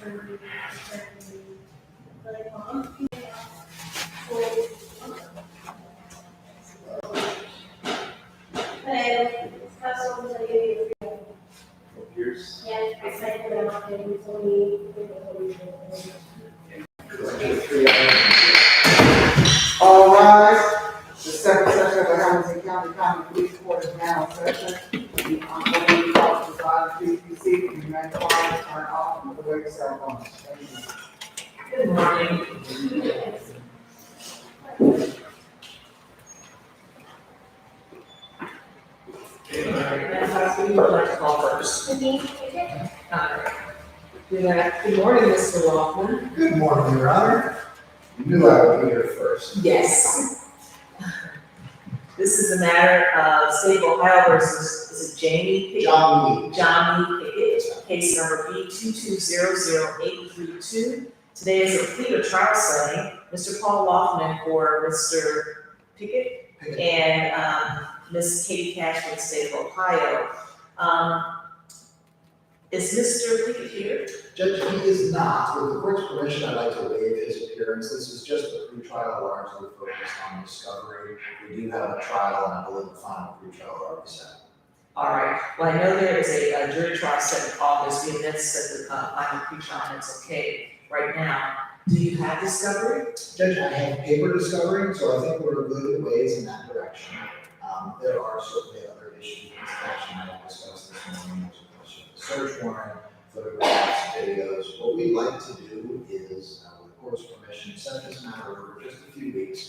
Years. All rise. The second session of the Hamilton County Common Police Court is now in session. The honorable officers, please be seated. You may quiet, turn off, and the wake ceremony. Thank you. Good morning. Who would like to call first? Good morning, Mr. Laughlin. Good morning, Your Honor. You knew I would be here first. Yes. This is a matter of State of Ohio versus, is it Jamie Pickett? John Lee Pickett, case number B2200832. Today is a plea or trial setting. Mr. Paul Laughlin for Mr. Pickett and Ms. Katie Cash from the State of Ohio. Is Mr. Pickett here? Judge, he is not. With the court's permission, I'd like to waive his appearance. This is just a pretrial largely focused on discovery. We do have a trial, and I believe the final pretrial already set. All right. Well, I know there is a jury trial set in August. We have set the final pretrial, and it's okay right now. Do you have discovery? Judge, I have paper discovery, so I think we're good ways in that direction. There are certainly other issues in this action I will discuss this morning. There's a question of the search warrant, photographs, videos. What we'd like to do is, with the court's permission, set this matter over just a few weeks,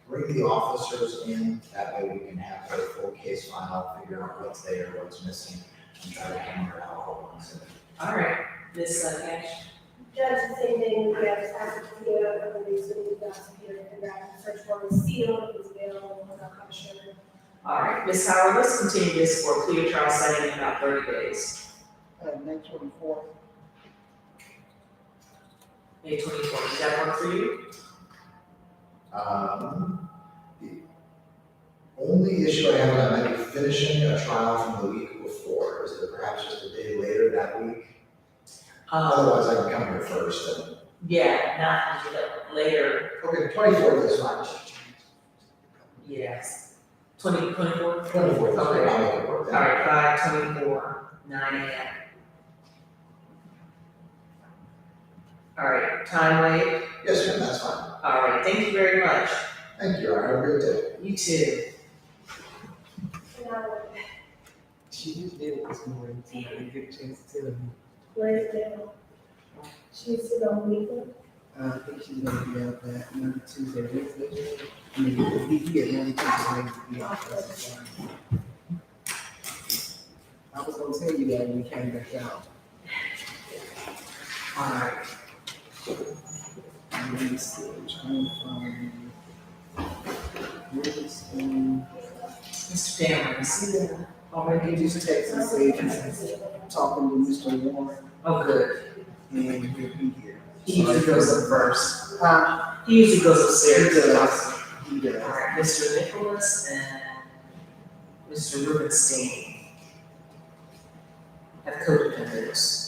bring the officers in, that way we can have a full case file, figure out what's there, what's missing, and try to hammer out all ones. All right. Ms. Cash? Judge, the same thing, we have to here, and we need to here, and that search warrant is sealed, it was available, without commissioner. All right. Ms. Howard, let's continue this for a plea or trial setting in about 30 days. May 24th. May 24th. Does that work for you? The only issue I have, I might be finishing a trial from the week before. Is it perhaps just a day later that week? Otherwise, I can come here first. And... Yeah, not later. Okay, 24th is fine. Yes. 24th? 24th is Okay. fine. I'll make it work. All right, 5/24, 9 a.m. All right, time wait. Yes, ma'am, that's fine. All right, thank you very much. Thank you, Your Honor. Have a great day. You too. She just did it this morning, so I didn't get a chance to tell you. Where is it? She's still on leave. I think she's gonna be out that Monday, Tuesday, Wednesday. I mean, if he get Monday, Tuesday, Wednesday, yeah, that's fine. I was gonna tell you that when we came back out. All right. Let me see, I'm trying to find. Mr. Cameron, you see that? Already just text and say, he's talking to Mr. Warren, Oh, good. and he'll be here. He usually goes up first. Huh? He usually goes upstairs. He does. He does. All right, Mr. Nicholas and Mr. Rubenstein have co-defendants.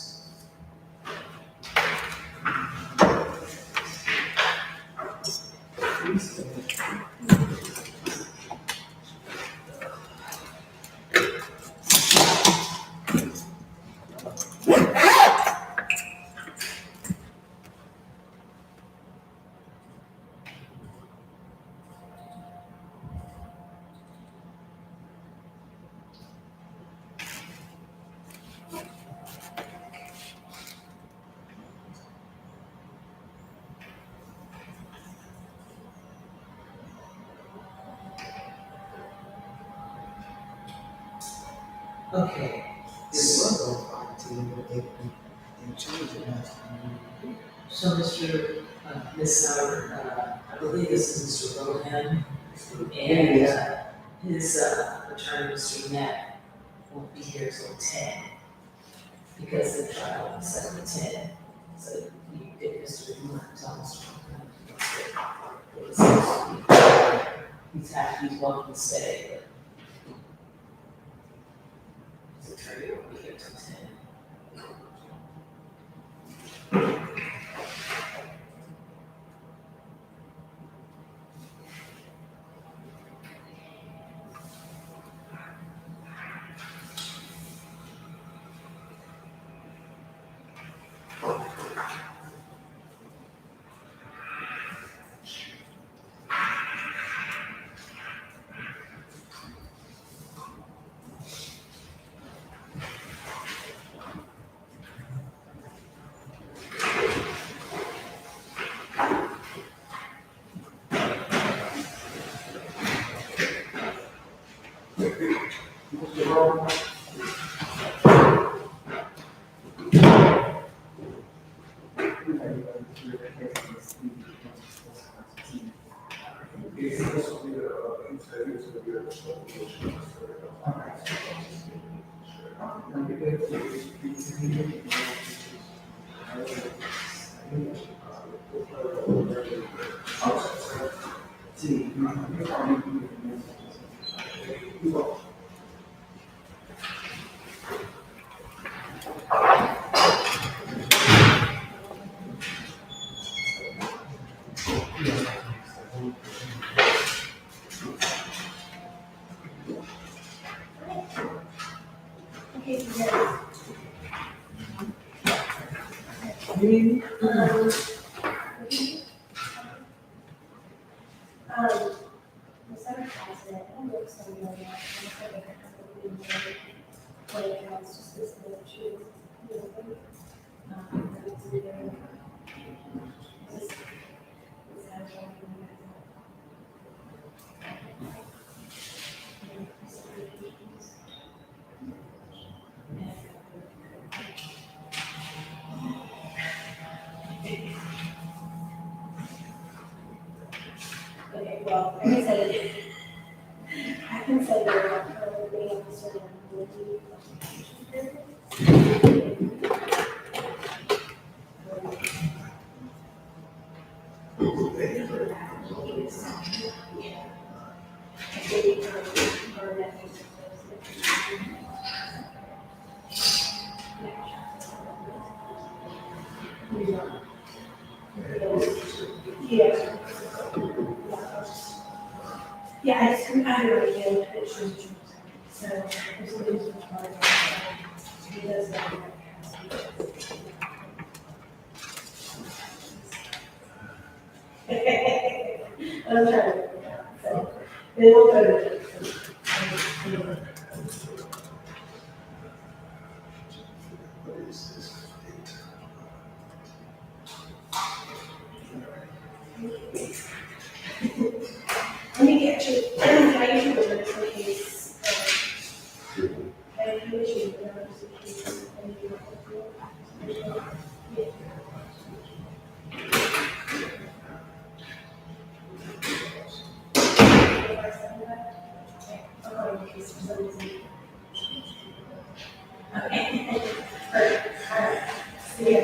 Okay. It was on 14, but they changed it last time. So, Ms. Howard, I believe this is Mr. Rohan, and his attorney, Mr. Knapp, won't be here till 10, because the trial is set at 10. So you did Mr. Thomas. He's welcome to stay, but his attorney won't be here till 10. Okay, so yes. The center closet, I don't know if some of them, I think a couple of them, when it comes to this, the shoes. That's really, this has one. Okay, well, like I said, I can say that, being able to sort of, yeah. Yeah, I just, I don't really know if it's true. So, there's a reason why, he does that. I'm trying to, so, they will go to. Let me get you, can I use your words in case, can I use your words in case anything else? Yeah. If I send that, okay, in case for some reason. Okay. All right, see ya.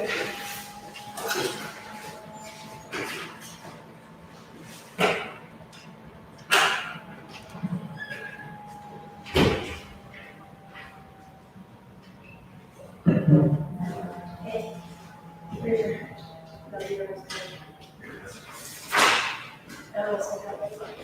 Hey, where's your, no, yours. Oh, it's like that.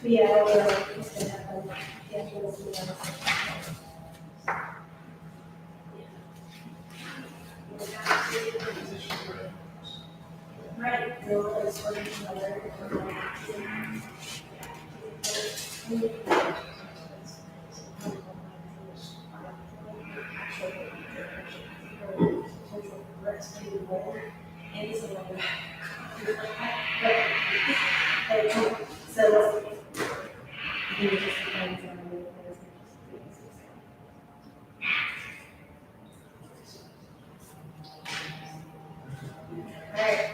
Yeah, well, it's gonna happen. Yeah, we'll see that. Right, so it's for each other. So. Alright.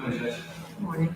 Morning.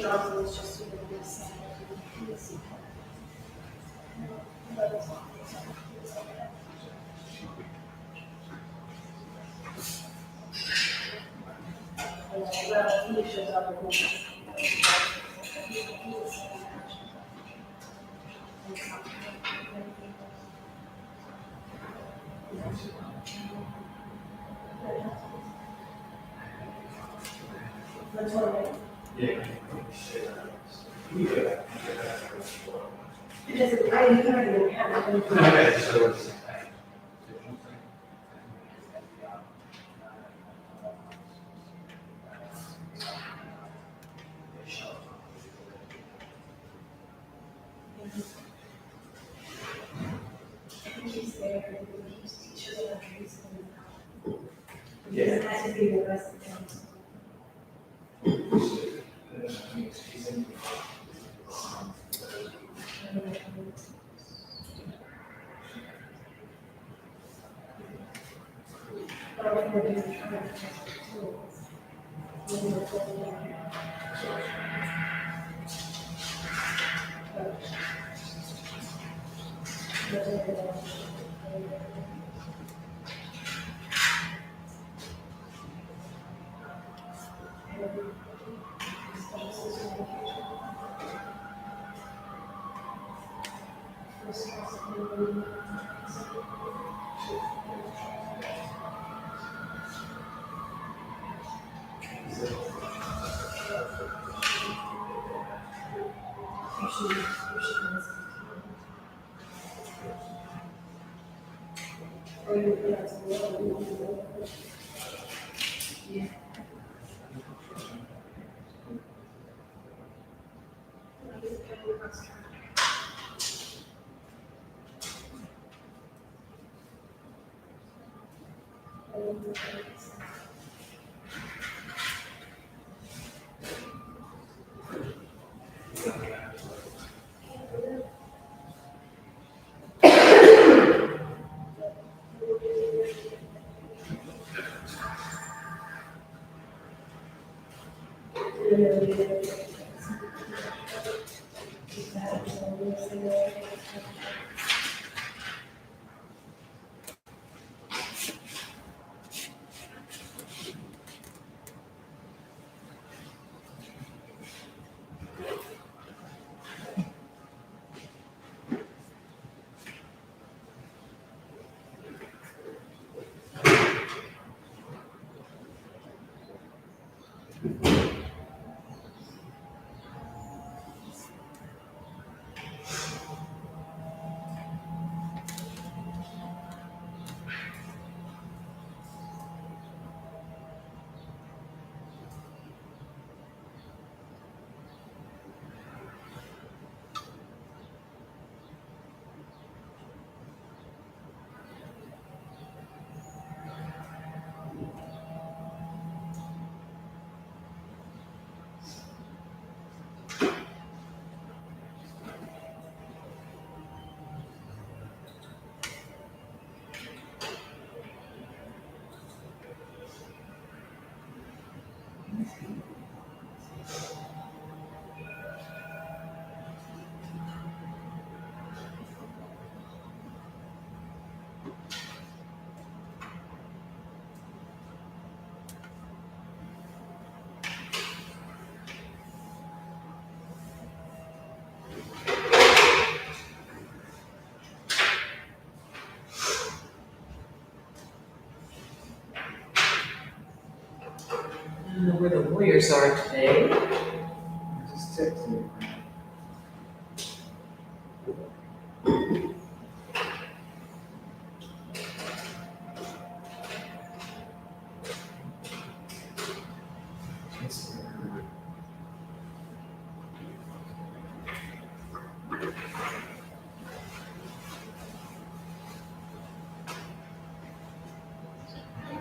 Johnson was just doing this. Well, he shows up with me. That's what it doesn't, I didn't even have it. He's there, he's teaching electricians. It has to be the rest of the time. lawyers are today. Just text me.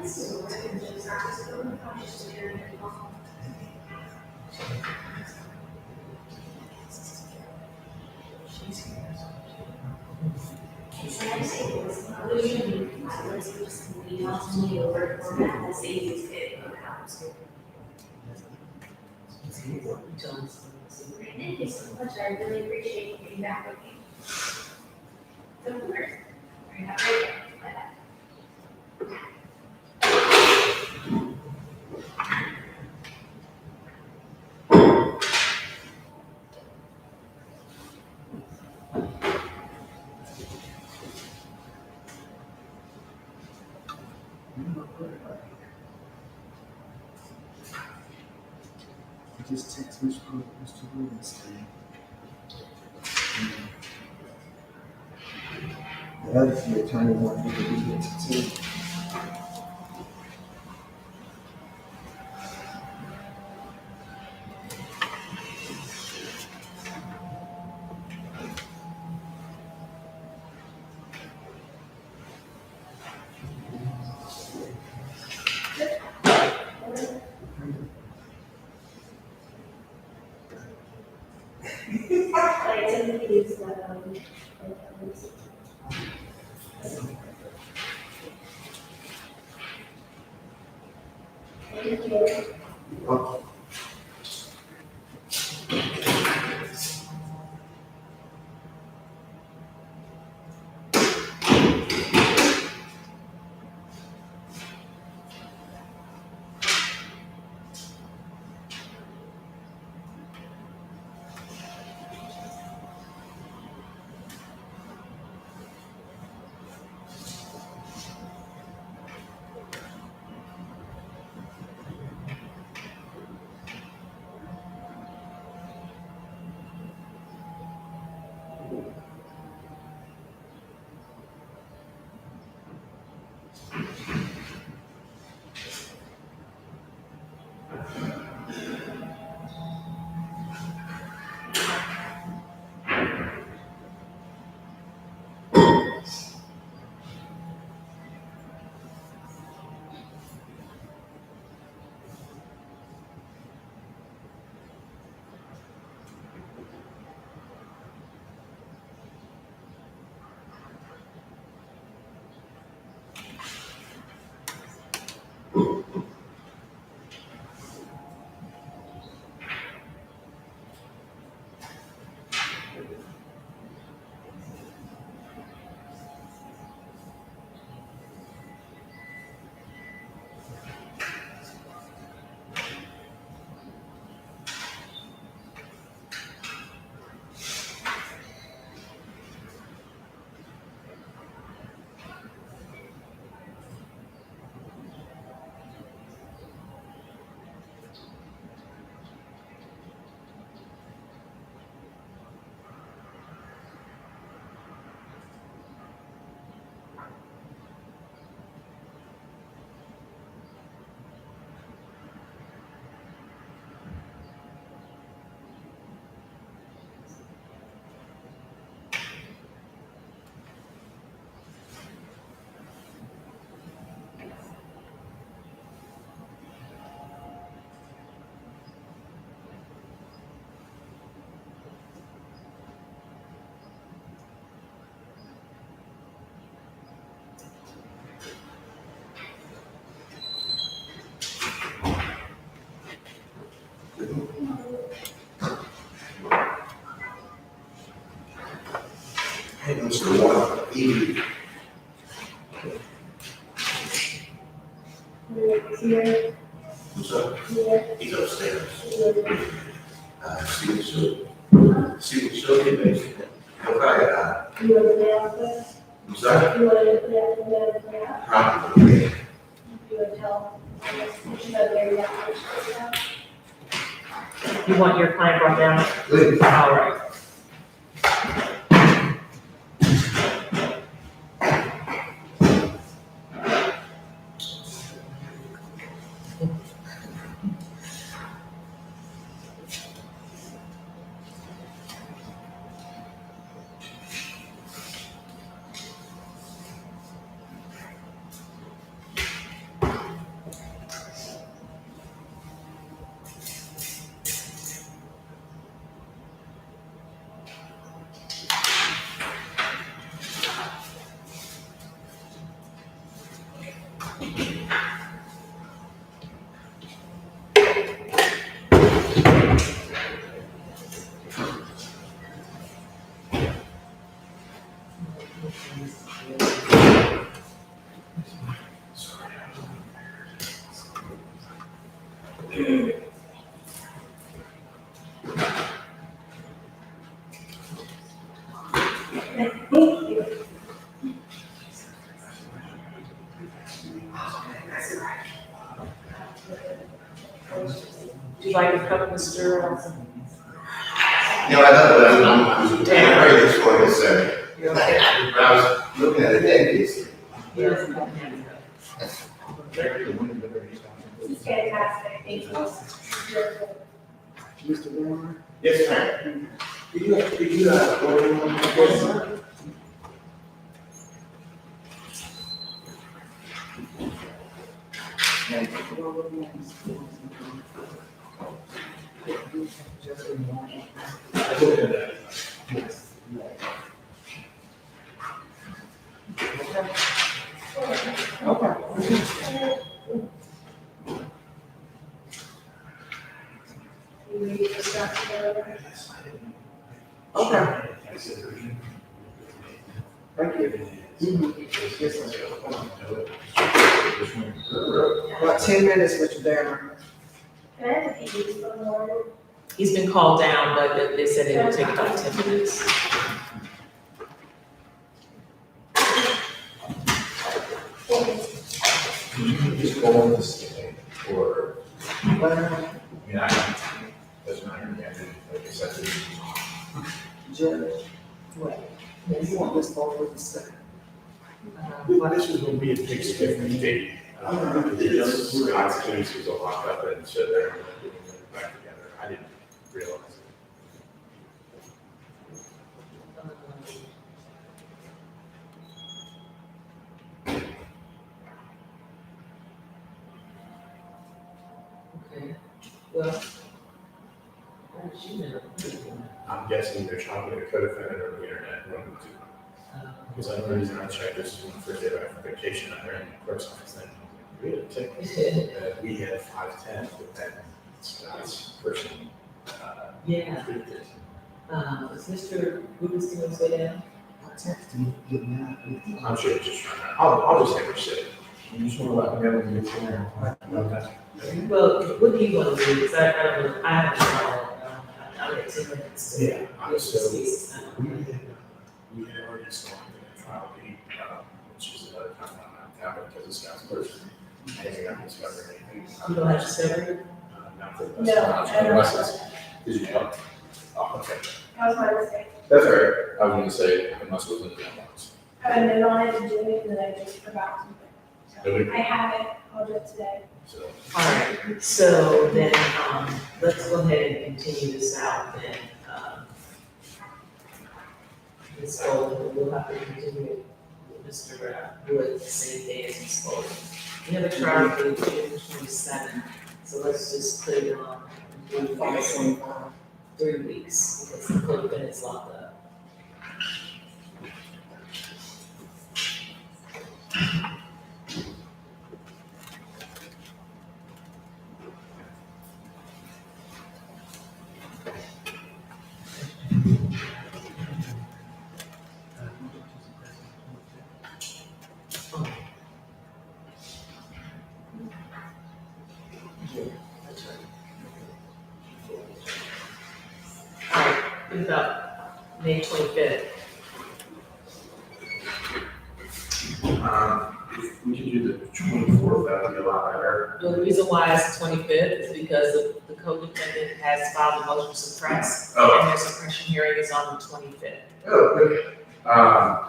This is a record, just I'm just hearing it. It's nice, it was, usually, I was just, email to me over format, that's the easiest way to go out. Thank you so much, I really appreciate you being back with me. So, of course, very happy. Bye-bye. I just text Mr. Rubenstein. The other three attorney wanted me to be here too. Like, typically it's, thank you. Hey, Mr. Warner, Evie. Here, What's up? here, He's upstairs. here. See what show he makes. Okay, You want to play out there? I'm sorry. You want to play out? Probably. You want to tell, I guess, you should have very that much. You want your client brought down? Please. All right. Thank you. Do you like to come, Mr. I thought that was very this one is, You're okay? but I was looking at it, it's, He doesn't have hands up. This is fantastic. Thank you. Mr. Warner? yes, ma'am. Did you, order one? Yes, sir. You ready to start together? Okay, thank you. Yes, sir. About 10 minutes, Mr. Darren. Can I have a piece of more? He's been called down, but they said it would take about 10 minutes. Just go on this thing, or, Well, doesn't matter, yeah, like I said, Judge, what? You want this forward and stuff? well, this is gonna be a big stiff date. Scott's case was a lock up, and so they're putting it back together, I didn't realize. Okay, well, how did she know? I'm guessing they're talking to co-defendant or the internet, one of the two. Because I know the reason I checked this is when the first day back from vacation, I ran in the clerk's office, then we had a ticket, we had 510, but that Scott's person, Yeah, approved it. is Mr. Rubenstein on his way down? I texted him, didn't I? I'm sure it's just trying to, I'll just have her sit. You just wanna let me know when you get there. Okay. Well, what do you want to do? Because I don't know, I haven't tried, I'll get 10 minutes. to Yeah, get this so case done. we had already selected a trial date, which is another time on that tablet because it's Scott's person. I haven't got discovered anything. You don't have discovery? Not for the No, I don't. rest. Did you know? Oh, okay. That was my mistake. That's all right. I was gonna say, unless it was in the mailbox. I had a note on it to do it, and then I just forgot to. Nobody- I have it. I'll do it today. So, All right, so then, let's go ahead and continue this out then. Ms. Golden, we'll have to continue it with Mr. Wood the same day as Ms. Golden. We have a trial date June 27th, so let's just put it on 3 weeks, because the co-defendant is locked up. All right, what about May 25th? we could do the 24th, that would be a lot better. Well, the reason why it's the 25th is because the co-defendant has filed a motion to suppress, Oh. and their suppression hearing is on the 25th. Oh, okay.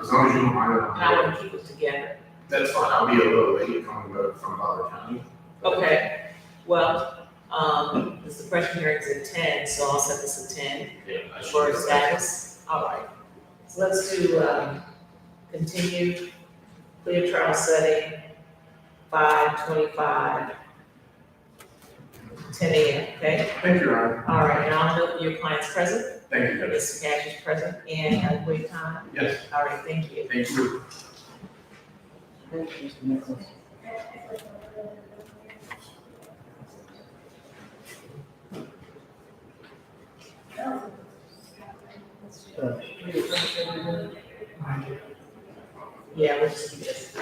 As long as you don't mind, And I want to keep it together. that's fine. I'll be a little late coming from Butler County. Okay, well, the suppression hearing's at 10, so I'll set this at 10 Yeah, I should. for status. All right. So let's do, continue clear trial setting, 5/25, 10 a.m., okay? Thank you, Ryan. All right, now I'll note your client's present, Thank you, Judge. Mr. Cash is present, and adequate time. Yes, All right, thank you. thank you. Thank you, Mr. Nichols. Yeah, we'll just keep this.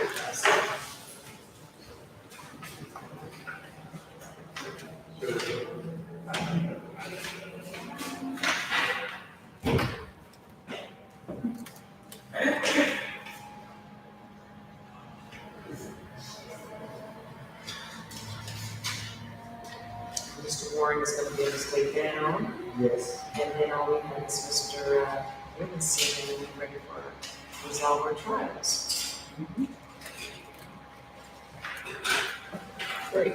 Mr. Warren is gonna get his way down, Yes. and then all we have is Mr. Livingston, and we're ready for resolve our trials. Great.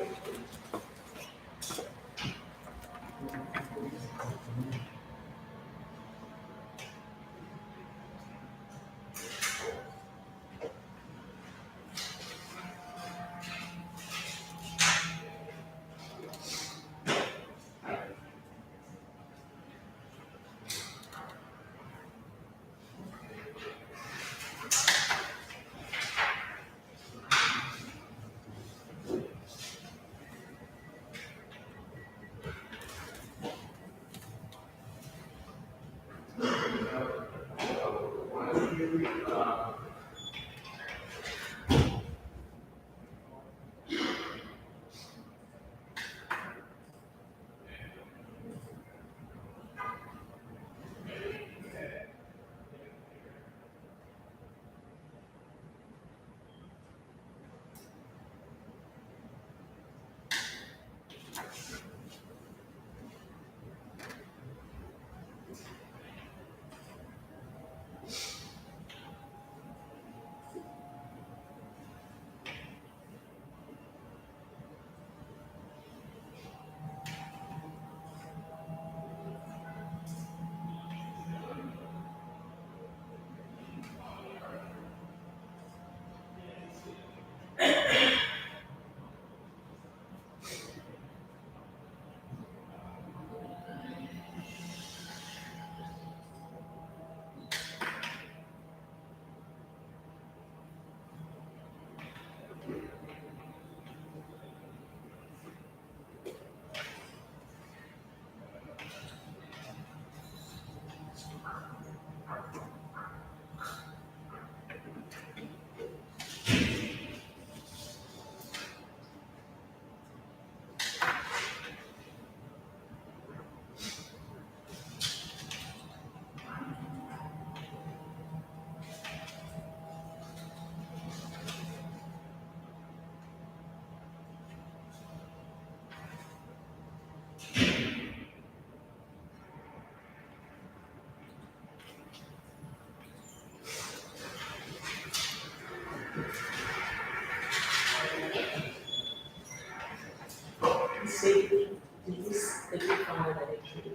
See, did you find that entry?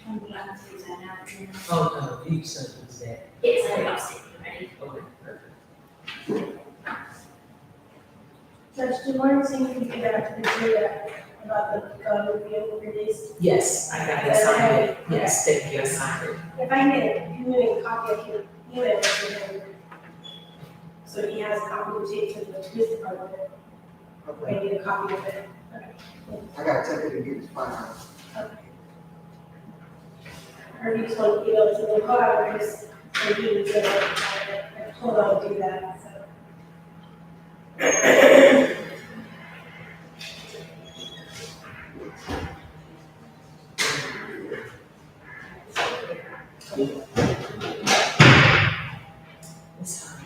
I'm glad to do that now. Oh, no, you said it was that. It's like upstate, ready? Okay, perfect. Judge, do you want to see if you could do that about the review release? Yes, I got it signed. Yes, thank you, I signed it. If I can get you a copy of your email to him, so he has a copy to take to the police department, Okay. I need a copy of it. I gotta take it and get it filed. Or if you just want to email it to the call, or just, or you can hold on to do that, so. It's fine.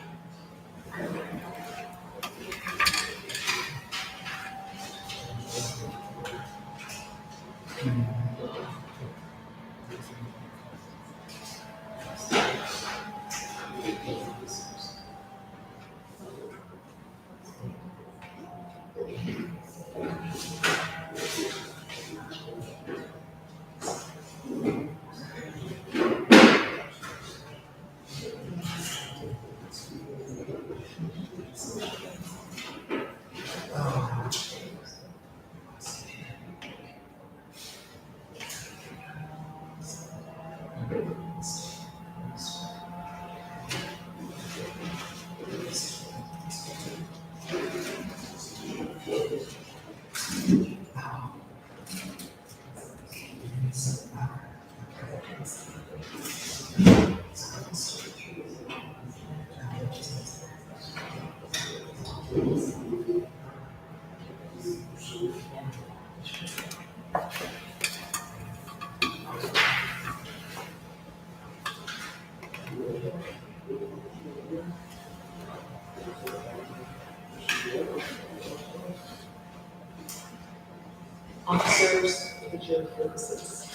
purposes.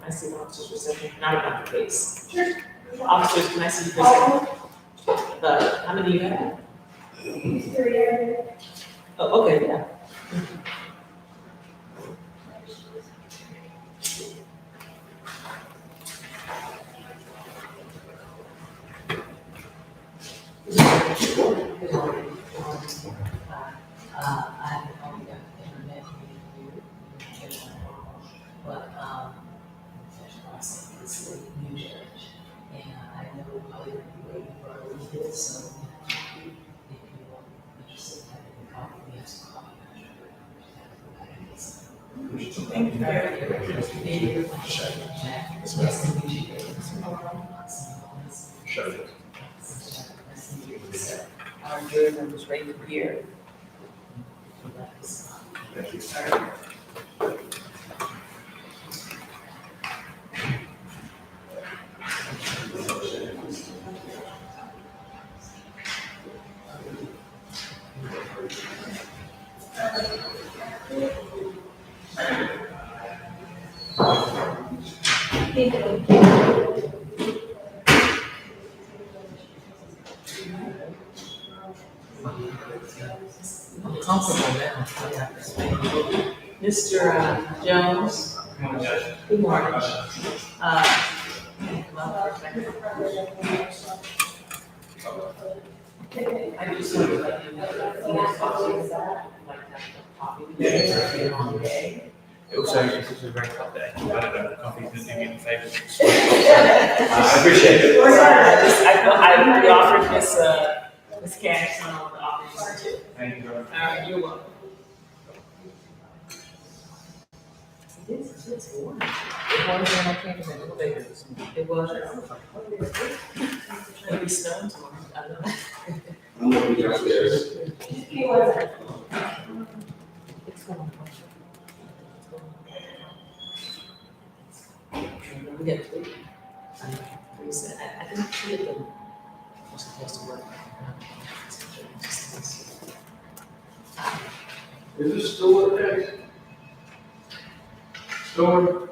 I see the officer's reception, not about the case. Officers, can I see your reception? How many do you have? 3. Oh, okay, yeah. I only got internet here, but, Ross is the new judge, and I know probably gonna be waiting for a little bit, so if you are interested in having a copy, we have some copy. Thank you very much. Thank you. Nice to meet you. Shut it. Our jury members right here. Thank you. I'm comfortable now. Mr. Jones. Good morning. Can you come up for a second? I just want to let you know that next office, like that copy. On the day. It also is a very tough day. I don't know if the coffee's going to do me any favors. I appreciate it. We offered Miss Cash some of the offers too. Thank you very much. You're welcome. It's warm. It was when I came in the elevator. It was. Maybe snowing tomorrow. I don't know. I'm gonna be downstairs. It's going. We got three. I think three of them were supposed to work. Is this still a case? Storm,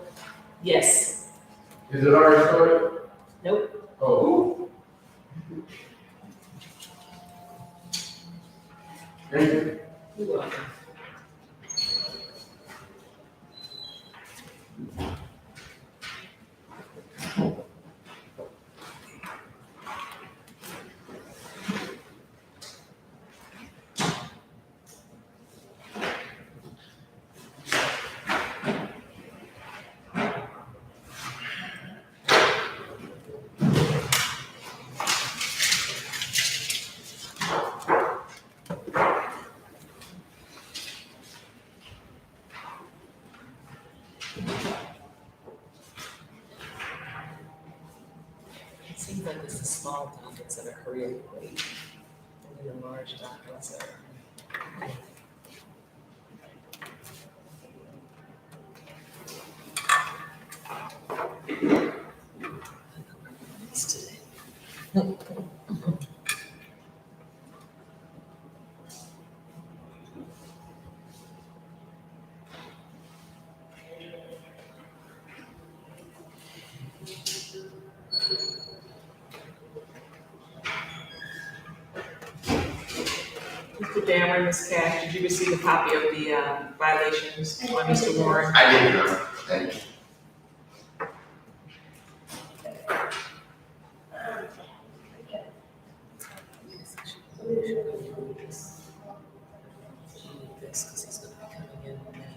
Yes. is it already started? Nope. Oh. Thank you. You're welcome. It seems like it's the small documents that are career great, and then the large documents are. It's today. Mr. Dameron, Ms. Cash, did you receive a copy of the violations on Mr. Warren? I didn't know. Thank you. This, because he's gonna be coming in May.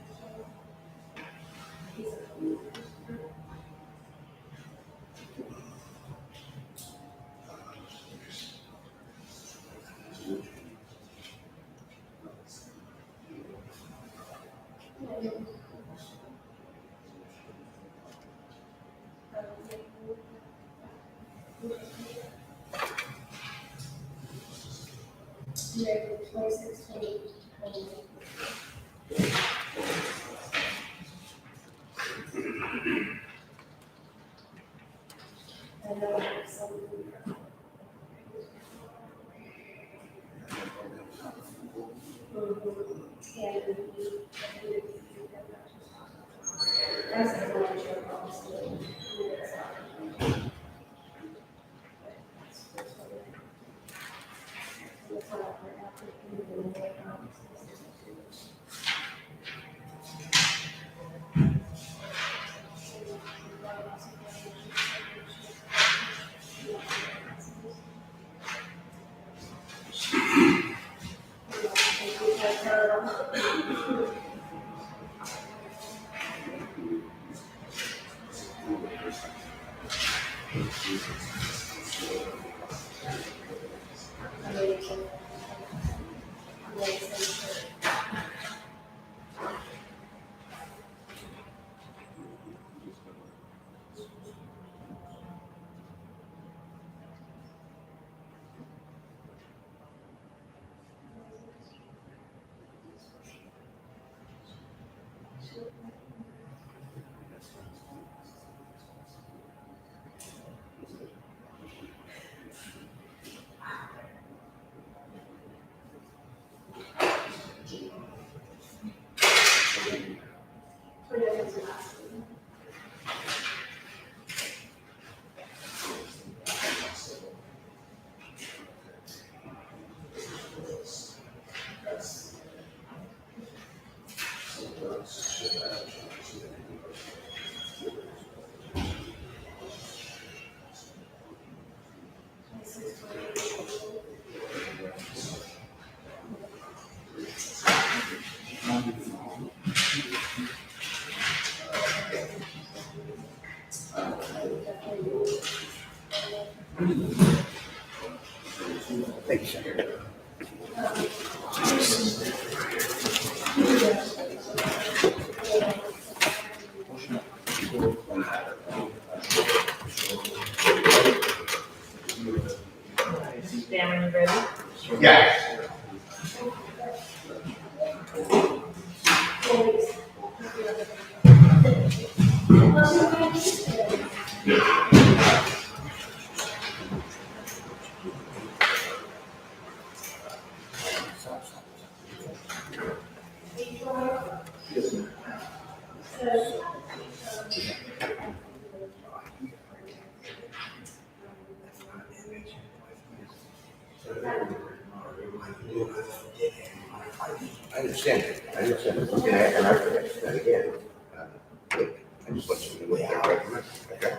Yeah, 2016. I know some. Yeah. That's the one that you're probably still. Cameron, you ready? Yeah. I understand it. And I forget that again. I just want you to wait out. Okay.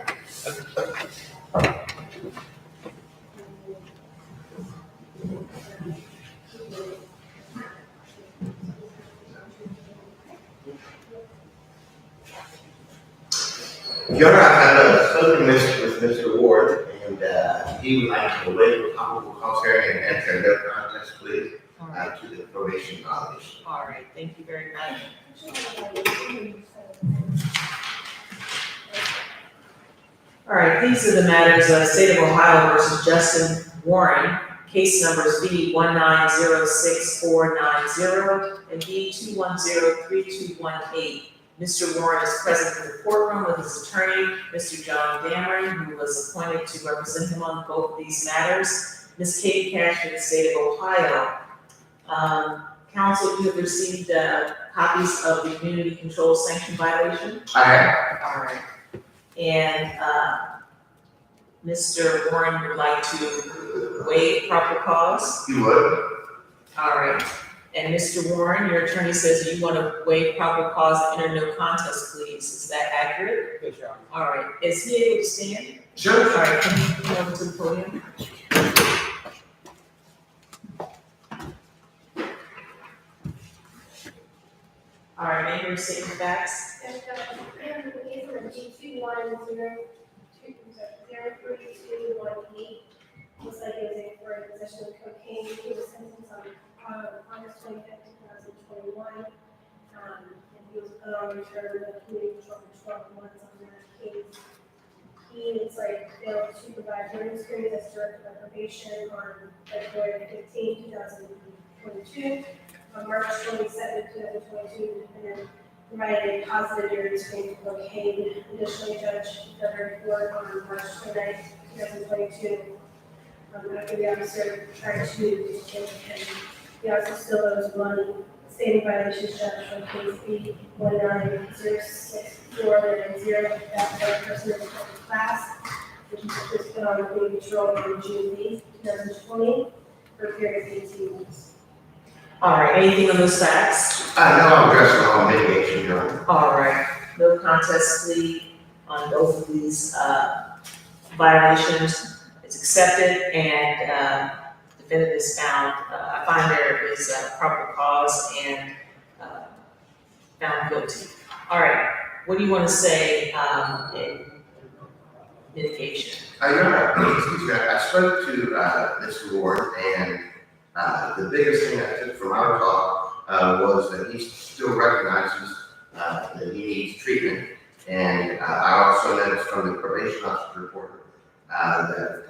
Your Honor, I had spoken with Mr. Ward, and he would like to waive probable cause hearing and enter no contest plea All right, to the probation violation. all right, thank you very much. All right, these are the matters of State of Ohio versus Justin Warren, case numbers B 1906490 and B 2103218. Mr. Warren is present in the courtroom with his attorney, Mr. John Dameron, who was appointed to represent him on both of these matters. Ms. Katie Cash from the State of Ohio. Counsel, you have received copies of the community control sanction violation? I have. All right. And Mr. Warren would like to waive proper cause? You would? All right. And Mr. Warren, your attorney says you want to waive proper cause and enter no contest pleas. Is that accurate? Yes, Your Honor. All right. Is he able to stand? Sure. All right, can you come over to the podium? All right, may you state the facts? And the case number G2103218, looks like it was in for possession of cocaine. He was sentenced on August 25th, 2021. And he was put on return with community control for 12 months on that case. He is failed to provide learning experience as directed by probation on February 15, 2022. On March 27, 2022, and then provided a positive urine screen for cocaine. Additionally, Judge February 4 on March 29, 2022. After the officer tried to detain him, he also still owes one standing violation charge from case B 1906 for the zero that one person in the class, which is just put on community patrol on June 8th, 2020, for a period of 18 months. All right, anything on those facts? No, I'm addressing all mitigation, Your Honor. All right, no contest plea on both of these violations. It's accepted and defendant is found, I find there is probable cause and found guilty. All right, what do you want to say in mitigation? Your Honor, excuse me, I spoke to Mr. Ward, and the biggest thing I took from our talk was that he still recognizes that he needs treatment. And I also noticed from the probation officer report that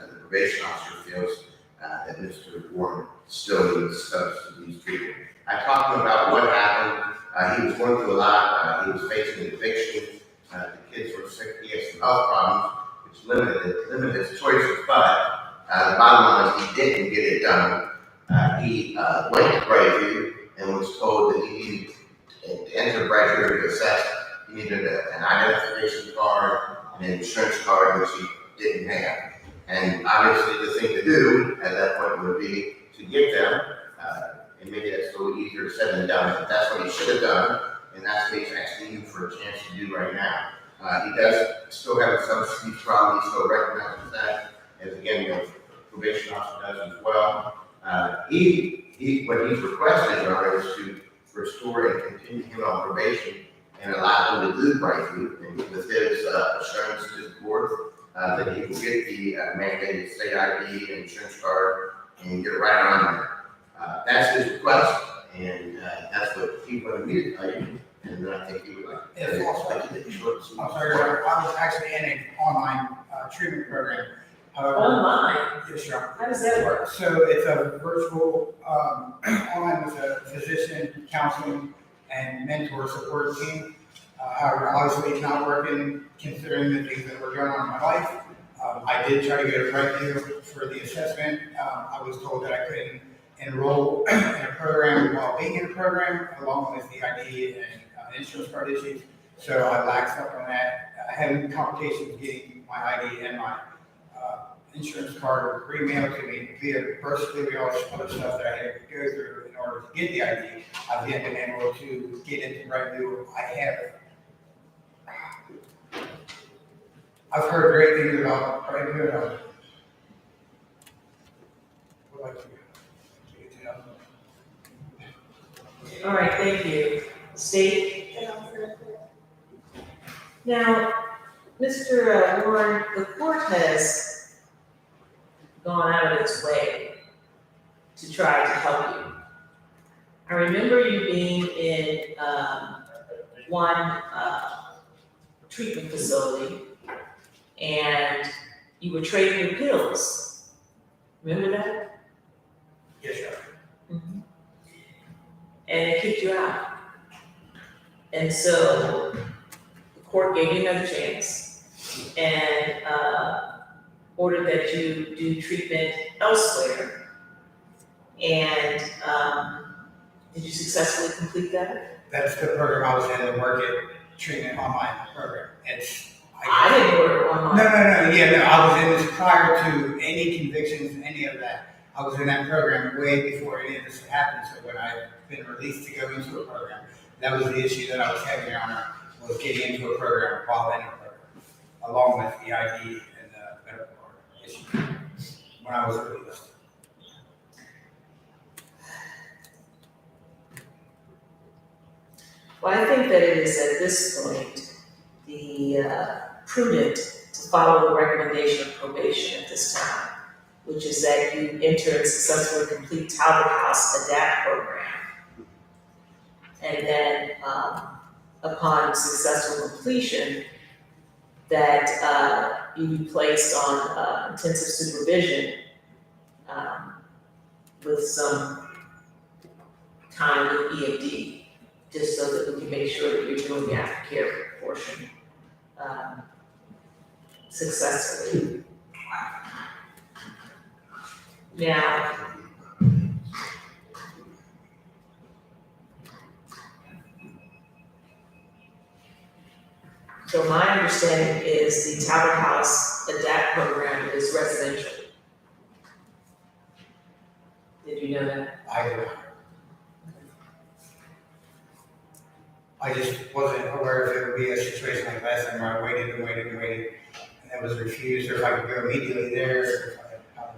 the probation officer feels that Mr. Ward still needs substance abuse treatment. I talked to him about what happened. He was going through a lot. He was facing eviction. The kids were sick. He had some health problems, which limited his choices. But the bottom line is he didn't get it done. He went to Brightview and was told that he needed to enter Brightview to be assessed. He needed an identification card, an insurance card, which he didn't have. And obviously the thing to do at that point would be to get them, and maybe that's a little easier said than done, but that's what he should have done, and that's what he's asking you for a chance to do right now. He does still have a substance abuse problem, he still recognizes that, as again, the probation officer does as well. What he's requested, Your Honor, is to restore and continue him on probation and allow him to do Brightview, and with his assurance to the board that he will get the mandated state ID and insurance card and get it right on there. That's his request, and that's what he wanted me to tell you, and I think he would like to. Yes, also. I'm sorry, Your Honor, I was actually in an online treatment program. However, Online, yes, Your Honor. how does that work? So it's a virtual, online with a physician, counseling, and mentor support team. However, obviously it's not working considering the things that were going on in my life. I did try to get a Brightview for the assessment. I was told that I couldn't enroll in a program while being in a program, along with the ID and insurance card issues. So I laxed up on that. I had complications getting my ID and my insurance card remailed to me via birth certificate, all this other stuff that I had to go through in order to get the ID. I've yet been able to get into Brightview. I've heard great things about Brightview. Would like to get to know. All right, thank you. State? Now, Mr. Warren, the court has gone out of its way to try to help you. I remember you being in one treatment facility and you were trading your pills. Remember that? Yes, Your Honor. And it kicked you out. And so the court gave you another chance and ordered that you do treatment elsewhere. And did you successfully complete that? That's the program I was in, the Work It Treatment Online program. I didn't order online. No, I was in this prior to any convictions, any of that. I was in that program way before any of this had happened. So when I've been released to go into a program, that was the issue that I was having, Your Honor, was getting into a program while in a program, along with the ID and the medical card issue when I was released. Well, I think that it is at this point prudent to follow the recommendation of probation at this time, which is that you enter and successfully complete Talbot House ADAPT program. And then upon successful completion, that you be placed on intensive supervision with some time with EAD, just so that we can make sure that you're doing the aftercare portion successfully. Now, So my understanding is the Tower House ADAPT program is residential. Did you know that? I just wasn't aware if it would be a situation like last time where I waited and waited and waited, and it was refused, or if I could go immediately there, or if I had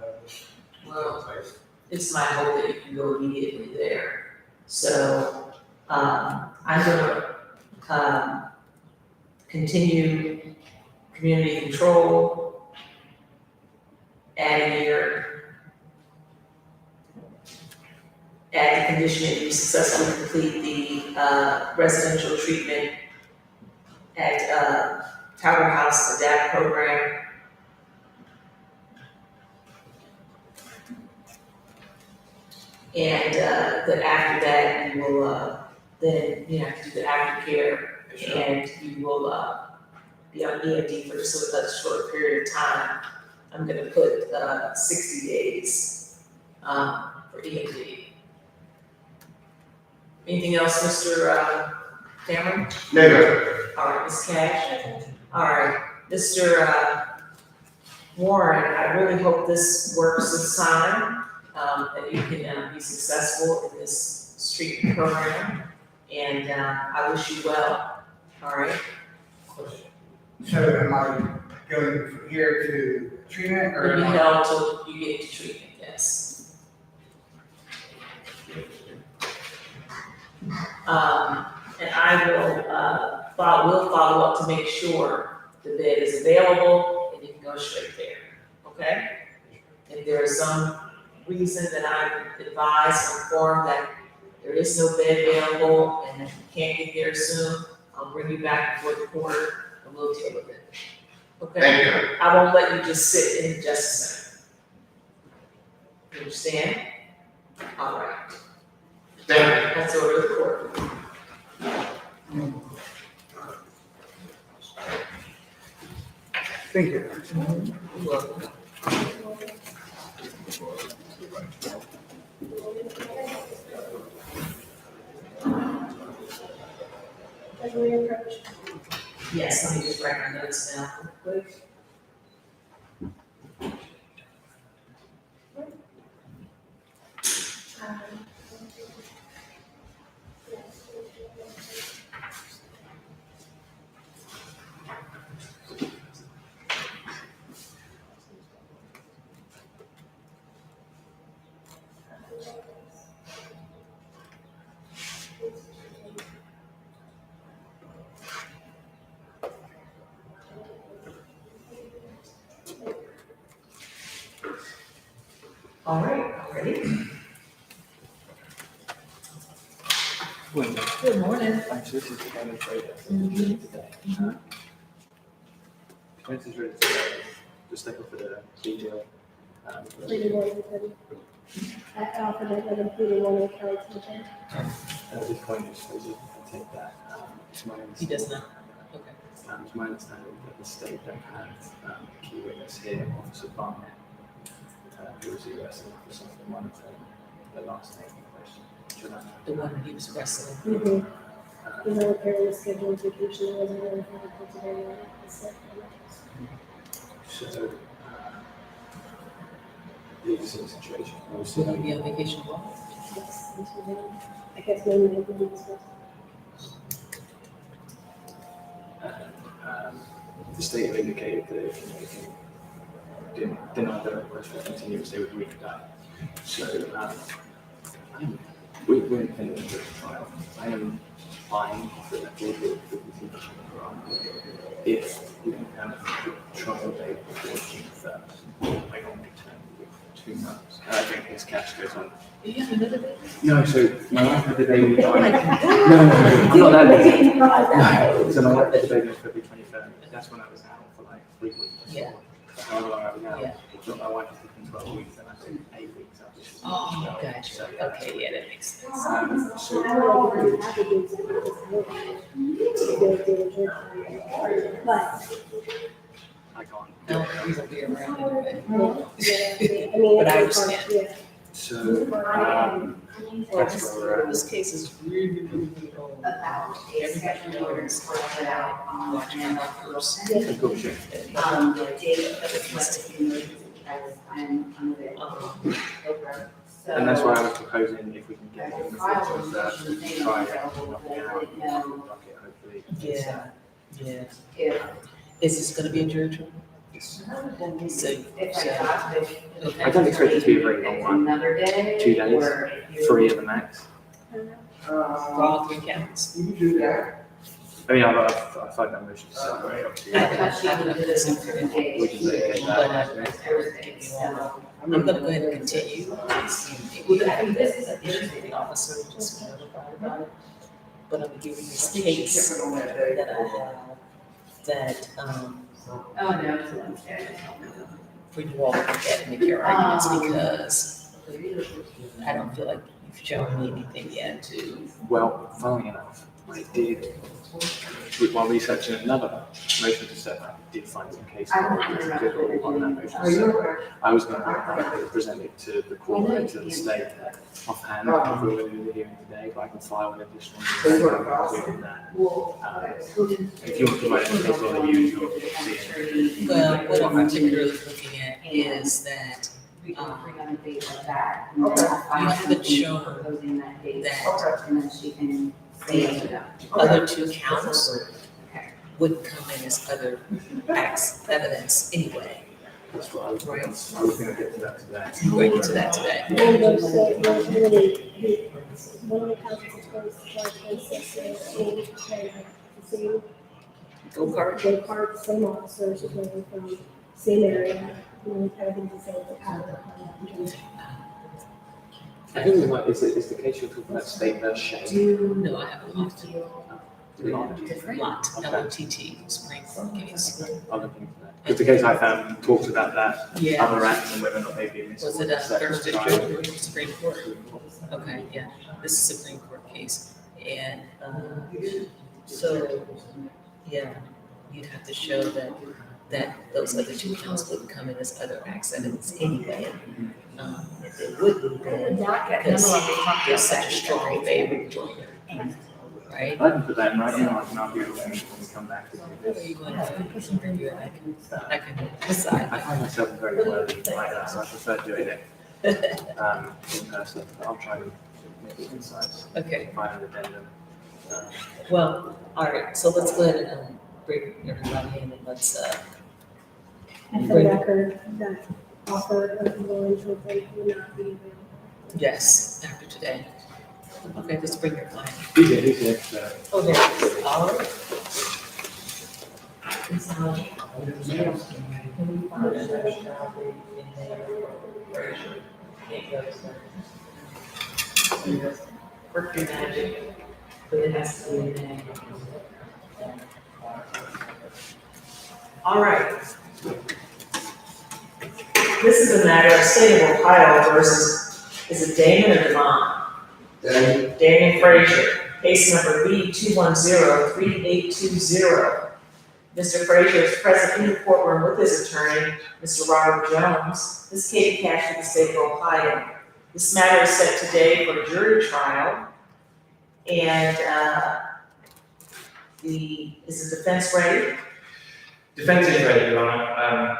Well, place. it's my hope that you can go immediately there. So, I'm gonna, continue community control, add a year, add the condition that you successfully complete the, residential treatment at, Tower House ADAPT program. And, then after that, you will, then, you have to do the aftercare, and you will, be on EMD for just a short period of time. I'm gonna put, 60 days, for EMD. Anything else, Mr. Cameron? No, All right, Ms. Cash? All right, Mr. Warren, I really hope this works this time, that you can, be successful in this street program, and, I wish you well, all right? So am I going from here to treatment, or? Will be am I- held till you get to treatment, yes. And I will follow up to make sure the bed is available and you can go straight there, okay? If there is some reason that I'm advised or informed that there is no bed available and that you can't get there soon, I'll bring you back before the court and we'll deal with it, okay? thank you. I won't let you just sit in just a second. You understand? All right, Thank you. that's order of the court. Thank you. You're welcome. As we approach. Yes, let me just write my notes down real quick. All right, ready? Good morning. Actually, this is the kind of trade Mhm. today. This is ready to go. Just looking for the detail. Including one with them. I offered it, like including one with Kelly Tintin. At this point, just I take that. It's my He does not, okay. It's my understanding that the state don't have key witness here, Officer Barnett, who was arrested for something one of the last name in question. Should I know? The one that he was arrested. Mm-hmm. Uh, He's on a parent scheduled vacation, I wasn't really for Pennsylvania. So, the existing situation. So he'll be on vacation what? Yes, until then, I guess maybe they can do this. The state have indicated that if they can deny the request for continuance, they would reconduct. So, we're intending to trial. I am fine for that we will continue if we can have the trial date before June 1st. I don't return with 2 months. And I think his cash goes on. Do you have another baby? No, so my wife had the baby. No, I'm not that busy. No, so my wife had the baby on February 23rd. That's when I was out for like 3 weeks. Yeah. However long I was out. Yeah. So my wife was taking 12 weeks and I took 8 weeks out. Oh, gotcha. Okay, yeah, that makes sense. So I would like to have the dudes to do this. But, I can't. No, he's gonna be around anyway. yeah, I mean, But I it's understand. yeah. So, That's where, This case is really, really, really old. About a scheduled order for put out on and of course, yeah. the date of the question I'm unavailable. So. And that's why I was proposing if we can get I it in the filed future, a that motion we saying can try I'm it, available, knock but it I out, didn't know knock it hopefully. Yeah, yeah. if, Is this gonna be a jury trial? Yes. So, if I got the. Okay. I don't expect it to be a very long one. Another day. 2 days, or if you- 3 at the max. For all 3 counts? You can do that. I mean, I've had no motion to separate, obviously. I thought she would do this in 3 days. We can say that. Thursday, so. I'm gonna go ahead and continue. Well, I mean, this is a Thursday. The officer just notified about it. But I'm giving this case Different on that day. that I have that, Oh, no, it's Wednesday. for you all to look at and make your arguments because I don't feel like you've shown me anything yet to. Well, funnily enough, I did, while researching another motion to separate, I did find some case law on that motion. Are you okay? I was going to present it to the court and to the state offhand, if we were going to do the hearing today, but I can file an additional. So you want to file? including that. Well, If you want to provide any case law that you see. Well, what I'm particularly looking at is that We can bring on a date like that. And then Okay. I'll find You haven't something shown proposing that date. that And then she can say it up. other 2 counts Okay. would come in as other acts, evidence anyway. That's what I was going to get to that today. We're into that today. One of those, one of the houses is going to start the same Go kart. go kart, same officers, are going from same area, everything's the same. I think we might, is the case you're talking about state versus shame? No, I have a lot. Lot, Okay. LOTT, Supreme Court case. I'll look into that. Because the case I found talks about that, Yeah. other acts and whether or not they've been missed. Was it a first district or Supreme Court? Okay, yeah, this is a Supreme Court case. And, so, yeah, you'd have to show that those other 2 counts would come in as other acts evidence anyway. If it wouldn't, then, because there's such a strong favor of joining, right? I can put that in right now, I can argue it when we come back to What are this. you going to review it? I can decide. I find myself very worthy like that, so I prefer doing it in person. I'll try and make it concise, Okay, find an addendum. well, all right, so let's go ahead and bring everybody in and let's, And for the record, that offer of Lauren's will not be available. yes, after today. Okay, let's bring your client. He's here, so. Oh, there it is. All right. Work your magic, but it has to be in there. All right. This is a matter of state of Ohio versus, is it Damon or Devon? Daniel Frazier, case number B2103820. Mr. Frazier is present in the courtroom with his attorney, Mr. Robert Jones. This is Katie Cash of the state of Ohio. This matter is set today for a jury trial. And is the defense ready? Defense is ready, Your Honor.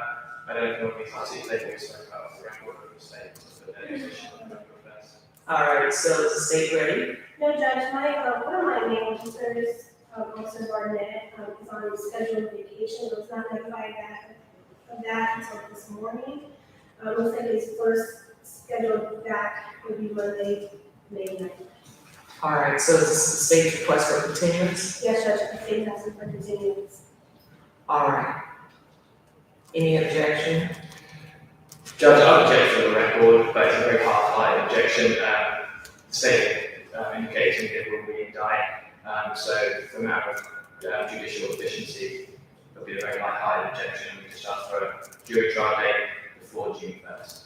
I don't know if we can't see taking this about the record of the state, but any additional defense. All right, so is the state ready? No, Judge, one of my main officers, Officer Barnett, is on scheduled vacation, I was not notified of that until this morning. Looks like his first scheduled back will be Monday, May 9th. All right, so is this the state's request for continuance? Yes, Judge, the state has some continuance. All right. Any objection? Judge, I object for the record, but it's a very half-hearted objection. The state indicating it will re-indict, so for a matter of judicial efficiency, it'll be a very light-hearted objection. We just ask for a jury trial date before June 1st.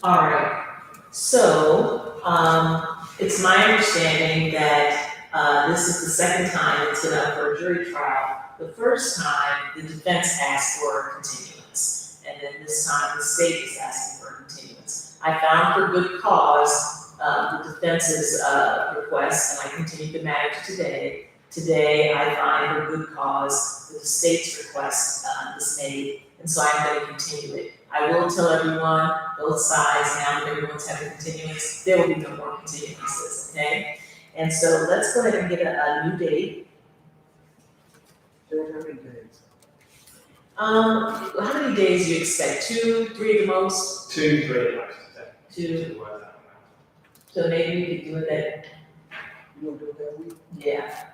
All right. So, it's my understanding that this is the second time it's been up for a jury trial. The first time, the defense asked for a continuance, and then this time, the state is asking for a continuance. I found for good cause, the defense's, request, and I continue to manage today. Today, I find for good cause that the state's request, was made, and so I'm gonna continue it. I will tell everyone, both sides, now that everyone's having continuance, there will be no more continuances, okay? And so let's go ahead and get a new date. Judge, how many days? How many days do you expect? 2, 3 at the most? 2, 3 max. 2, Work that so maybe we could do it at, You gonna do it that week? yeah,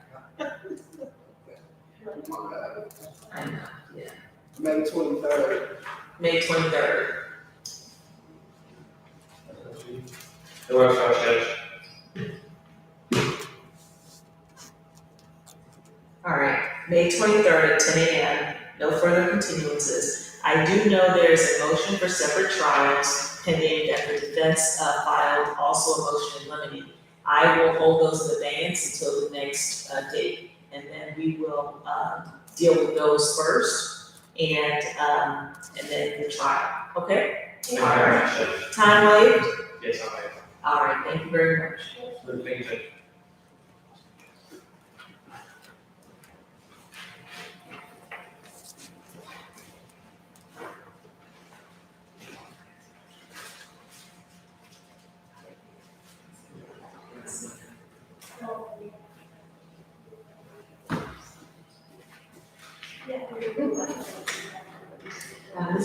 Oh, my God. I know, yeah. May 23rd. May 23rd. out. It works for us, Judge. All right, May 23rd at 10 a.m., no further continuances. I do know there's a motion for separate trials pending that the defense filed, also a motion in limine. I will hold those in abeyance until the next date, and then we will deal with those first, and then the trial, okay? Thank you very much, Judge. Time waived? Yes, I am. All right, thank you very much. Thank you, Judge.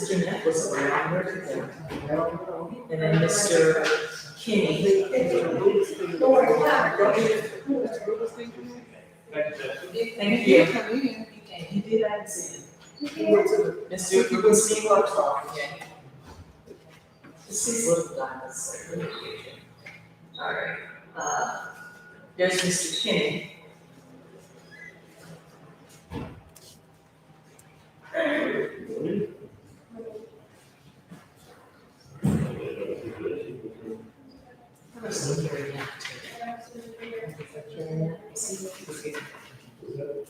Mr. Neff was around, where did he go? I don't know. And then Mr. Kinney. Don't worry, don't get Mr. Rubenstein come in? Thank you. Come in. He did, I didn't see him. He went to the Mr. Rubenstein clerk's office, okay? This is little diamonds, like, really cute. All right, there's Mr. Kinney. Let's look here again. See what we can-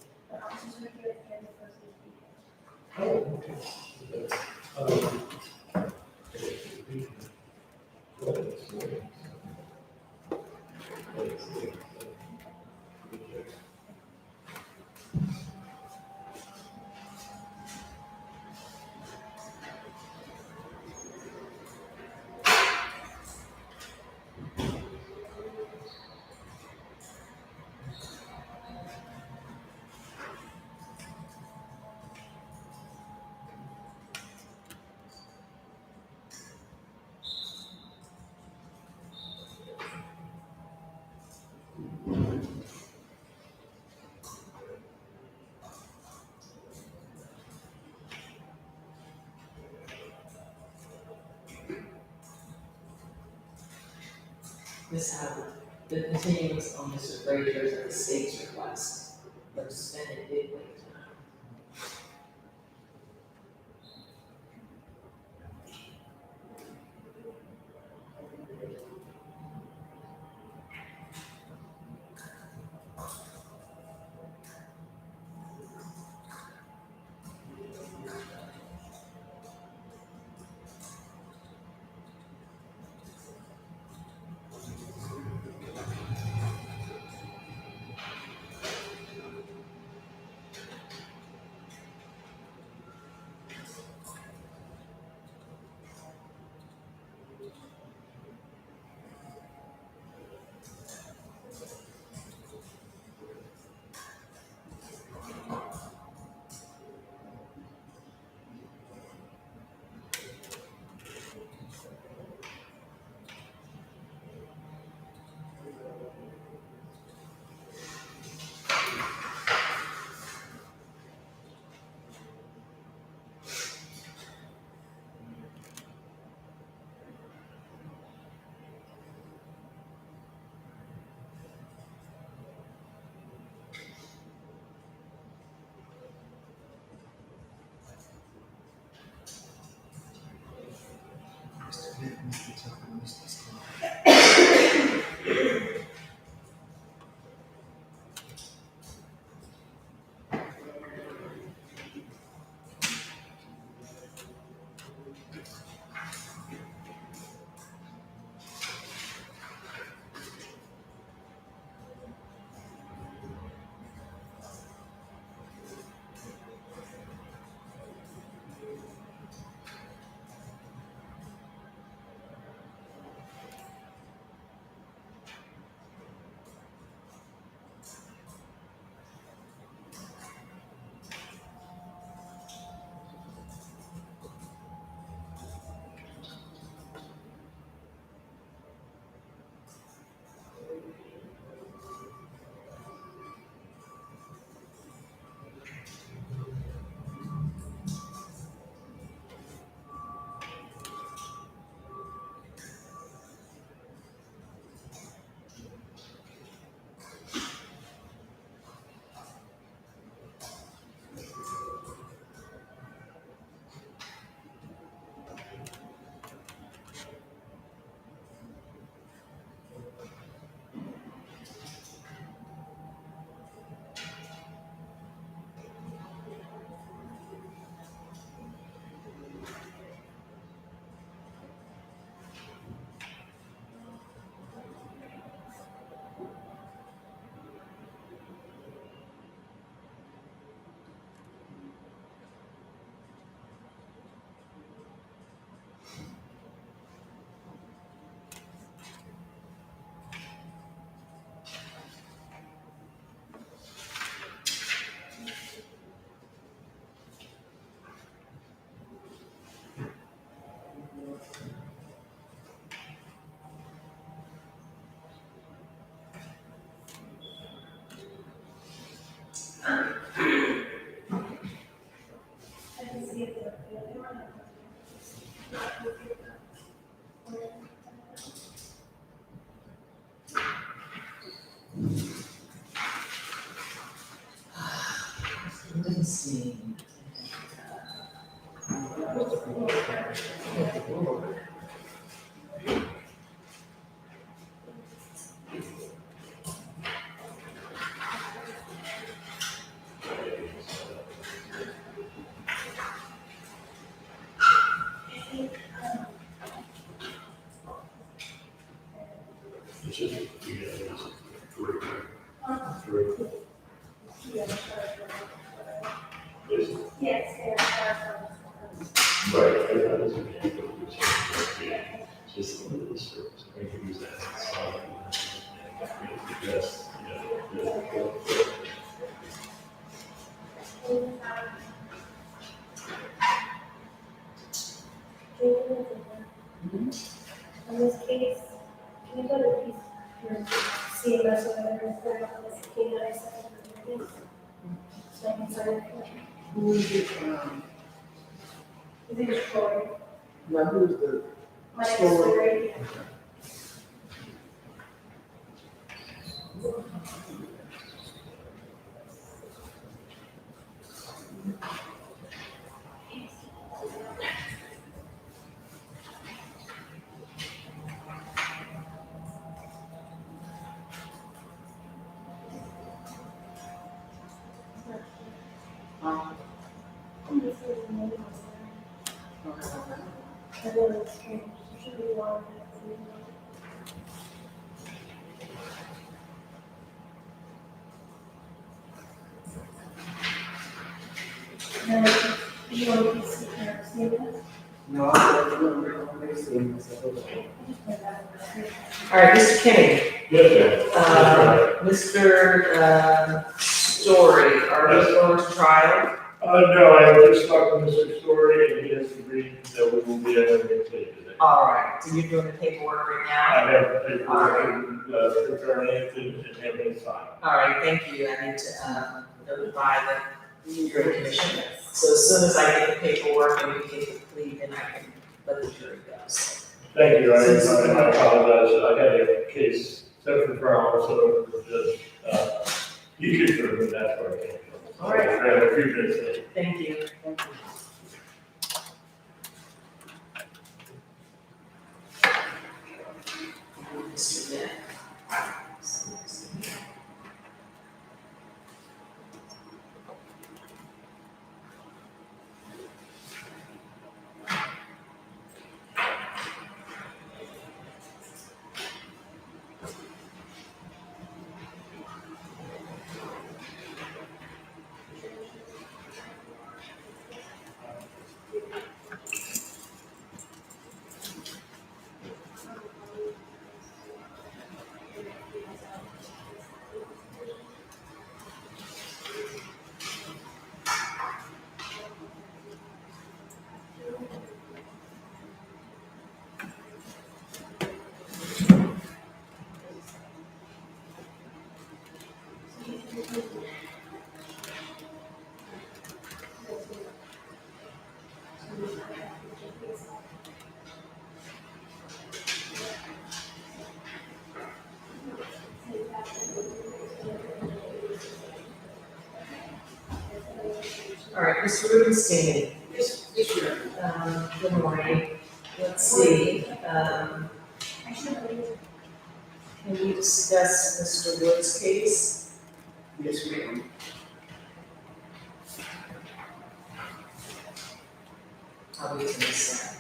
Ms. Howard, the continuance on Mr. Frazier's at the state's request, but suspended did wait time. Rubenstein. Yes, they're, Right. Just a little service, I can use that. Yes, in this case, can you go to your CMS or whatever, and put it on this K9 second, so I can sign it for you. Who is it, His name is Troy. now who's the, My name is Larry. This is the name of it. I don't know, it's strange. It should be one. You want to see CMS? no, I don't remember, see myself. All right, Mr. Kenny, Yes, Mr. Story, are we going to trial? no, I have just talked to Mr. Story, and he has agreed that we will be able to get paid today. All right, so you're doing the paperwork right now? I have paperwork and, preparing it and everything's fine. All right, thank you. I need to, notify the jury commission. So as soon as I get the paperwork and we get the plea, then I can let the jury go. So, Thank you, I apologize, I had a case set for trial, so just, you could prove it, that's where I came from. All right. I have a few minutes late. thank you. Mr. Nick. All right, Mr. Rubenstein. Yes, good morning. Let's see, can we discuss Mr. Wood's case? Yes, ma'am. I'll be in this.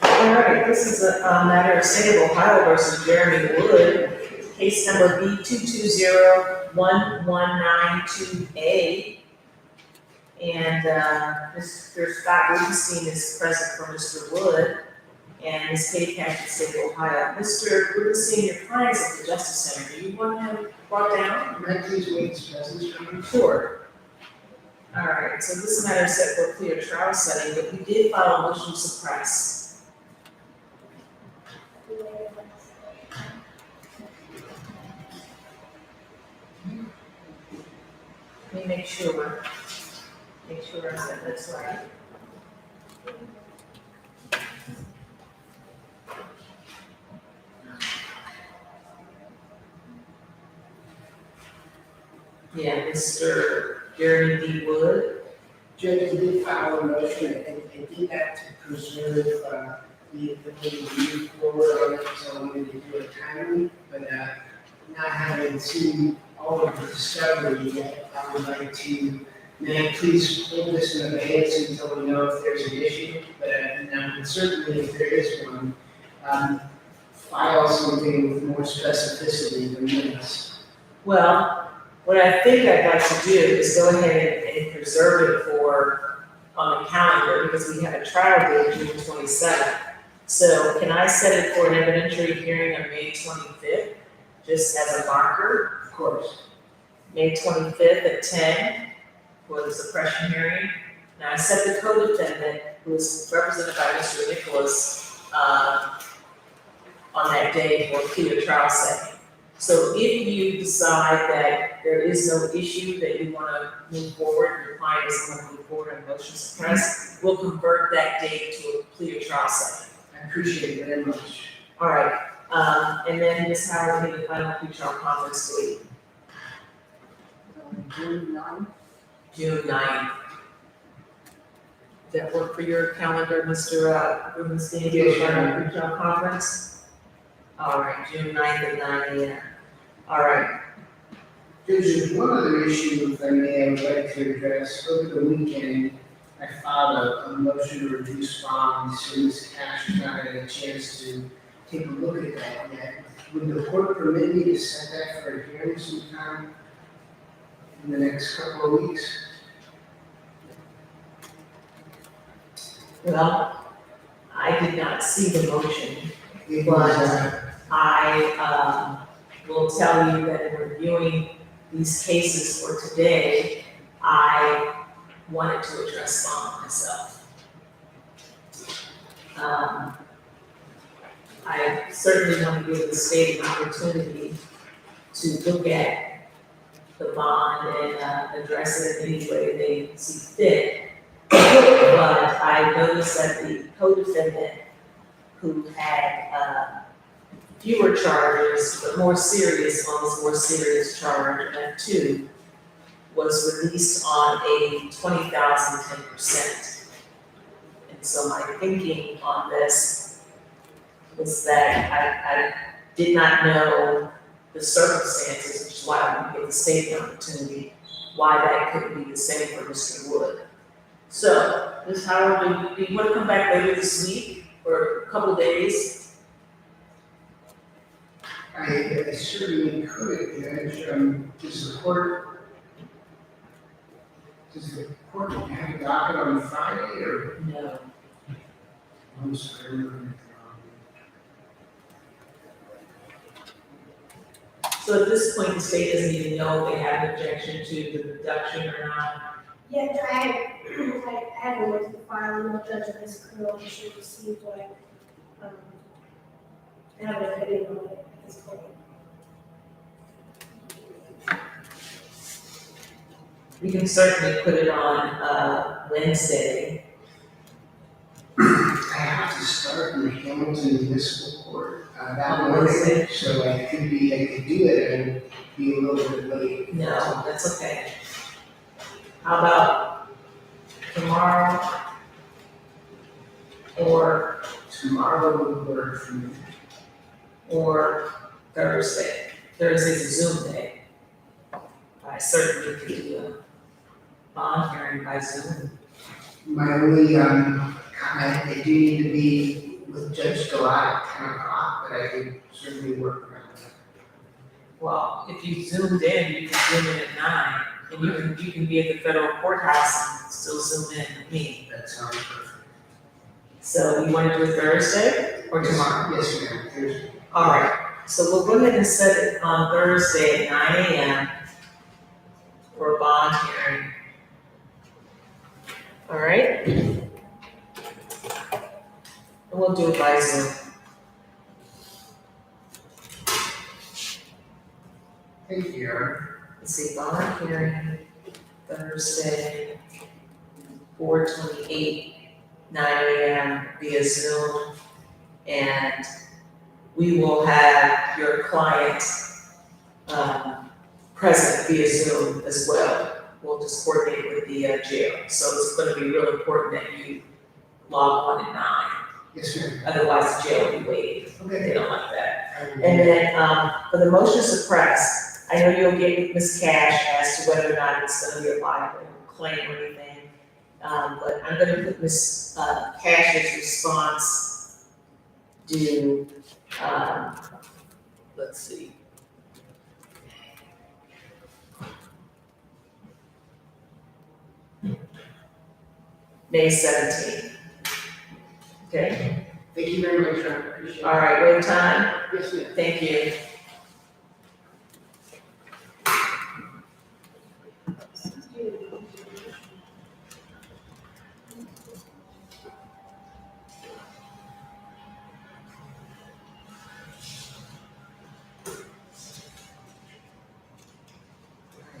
All right, this is a matter of State of Ohio versus Jeremy Wood, case number B2201192A. And Mr. Scott Rubenstein is present for Mr. Wood, and Ms. Katie Cash of the State of Ohio. Mr. Rubenstein, your client is at the Justice Center. Do you want him brought down? May I please wait his presence, please? Sure. All right, so this matter is set for a clear trial setting, but we did file a motion to suppress. make sure I said that's right. Yeah, Mr. Jeremy D. Wood. Judge, I did file a motion, I did that to preserve, the ability to move forward on it, so I wanted to do it timely, but, not having seen all of the discovery yet, I would like to, may I please hold this in abeyance until we know if there's an issue, but, now, certainly if there is one, file something with more specificity than this. Well, what I think I'd like to do is go ahead and preserve it for, on the calendar, because we have a trial date June 27th. So can I set it for an evidentiary hearing on May 25th, just as a marker? Of course. May 25th at 10 for the suppression hearing. Now, I set the co-defendant, who is represented by Mr. Nicholas, on that day for a clear trial setting. So if you decide that there is no issue that you want to move forward, your client doesn't want to move forward on motion suppress, we'll convert that date to a clear trial setting. I appreciate it very much. All right, and then Ms. Howard, need the final pre-trial conference date, June 9th. June 9th. Does that work for your calendar, Mr. Rubenstein, Yes, final ma'am. pre-trial conference? All right, June 9th at 9 a.m. All right, There's one other issue, if I may, I would like to address. Over the weekend, I filed a motion to reduce bonds, so Ms. Cash has not had a chance to take a look at that yet. Would the court permit me to set that for a hearing sometime in the next couple of weeks? well, I did not see the motion. It But was, I will tell you that in reviewing these cases for today, I wanted to address bond myself. I certainly want to give the state an opportunity to look at the bond and address it in any way they see fit. But I noticed that the co-defendant who had fewer charges, but more serious, almost more serious charge of 2, was released on a 20,000 10%. And so my thinking on this was that I did not know the circumstances, which is why I want to give the state an opportunity, why that couldn't be the same for Mr. Wood. So, Ms. Howard, do you want to come back later this week for a couple of days? I certainly could, Judge, does the court have a docket on Friday, or? No. I'm sorry. So at this point, the state doesn't even know if they have an objection to the reduction or not. Yeah, I haven't went to the file, no judge of this criminal issue received what, I haven't had any on it at this point. We can certainly put it on Wednesday. I have to start in the Hamilton Municipal Court, that On morning, Wednesday? so I could do it and be a little bit late. No, that's okay. How about tomorrow? Or Tomorrow would work for me. Thursday. Thursday's a Zoom day. I certainly could do a bond hearing by Zoom. My only, comment, I do need to be with Judge Gilat at 10 o'clock, but I could certainly work around that. Well, if you zoomed in, you can zoom in at 9, and you can be at the federal courthouse and still zoom in with me. That sounds perfect. So you want to do it Thursday or tomorrow? Yes, ma'am, Thursday. All right, so we'll go ahead and set it on Thursday at 9 a.m. for a bond hearing. All right? And we'll do it by Zoom. Thank you, Aaron. Let's see, bond hearing, Thursday, 4/28, 9 AM via Zoom. And we will have your client present via Zoom as well. We'll just coordinate with the jail. So it's gonna be real important that you log on at 9. Yes, ma'am. Otherwise, the jail will be waiting. Okay. They don't like that. I will do And that. then, for the motion to suppress, I know you'll get with Ms. Cash as to whether or not it's gonna be a liable claim or anything. But I'm gonna put Ms. Cash's response due, let's see. May 17th. Okay, Thank you very much, I appreciate it. all right, wait time, Yes, ma'am. thank you.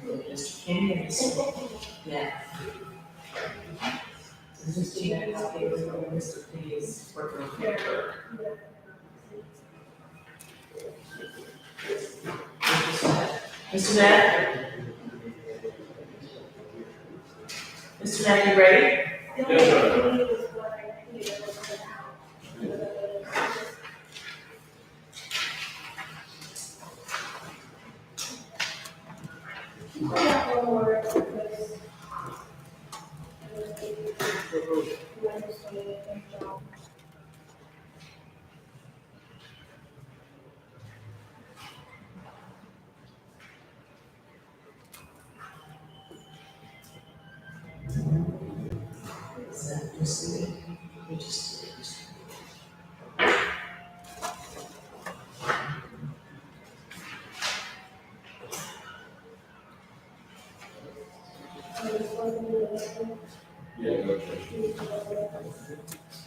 Mr. Kenny, yeah. This is Gina, Mr. Kenny's working on paper. Mr. Matt? Mr. Matt, you ready? Yes, sir. Is that just me? You just-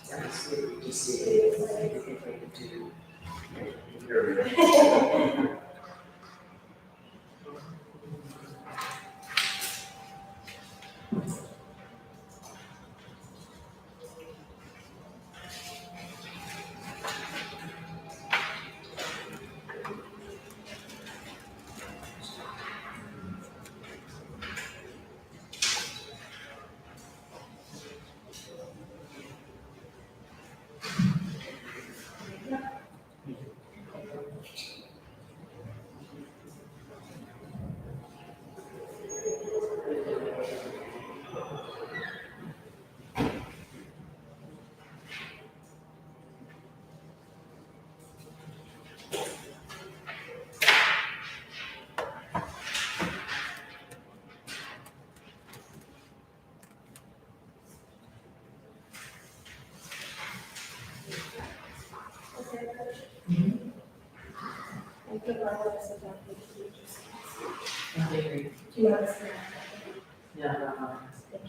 That's what we just did. Anything we can do. Okay, Do you want to say? yeah, Thank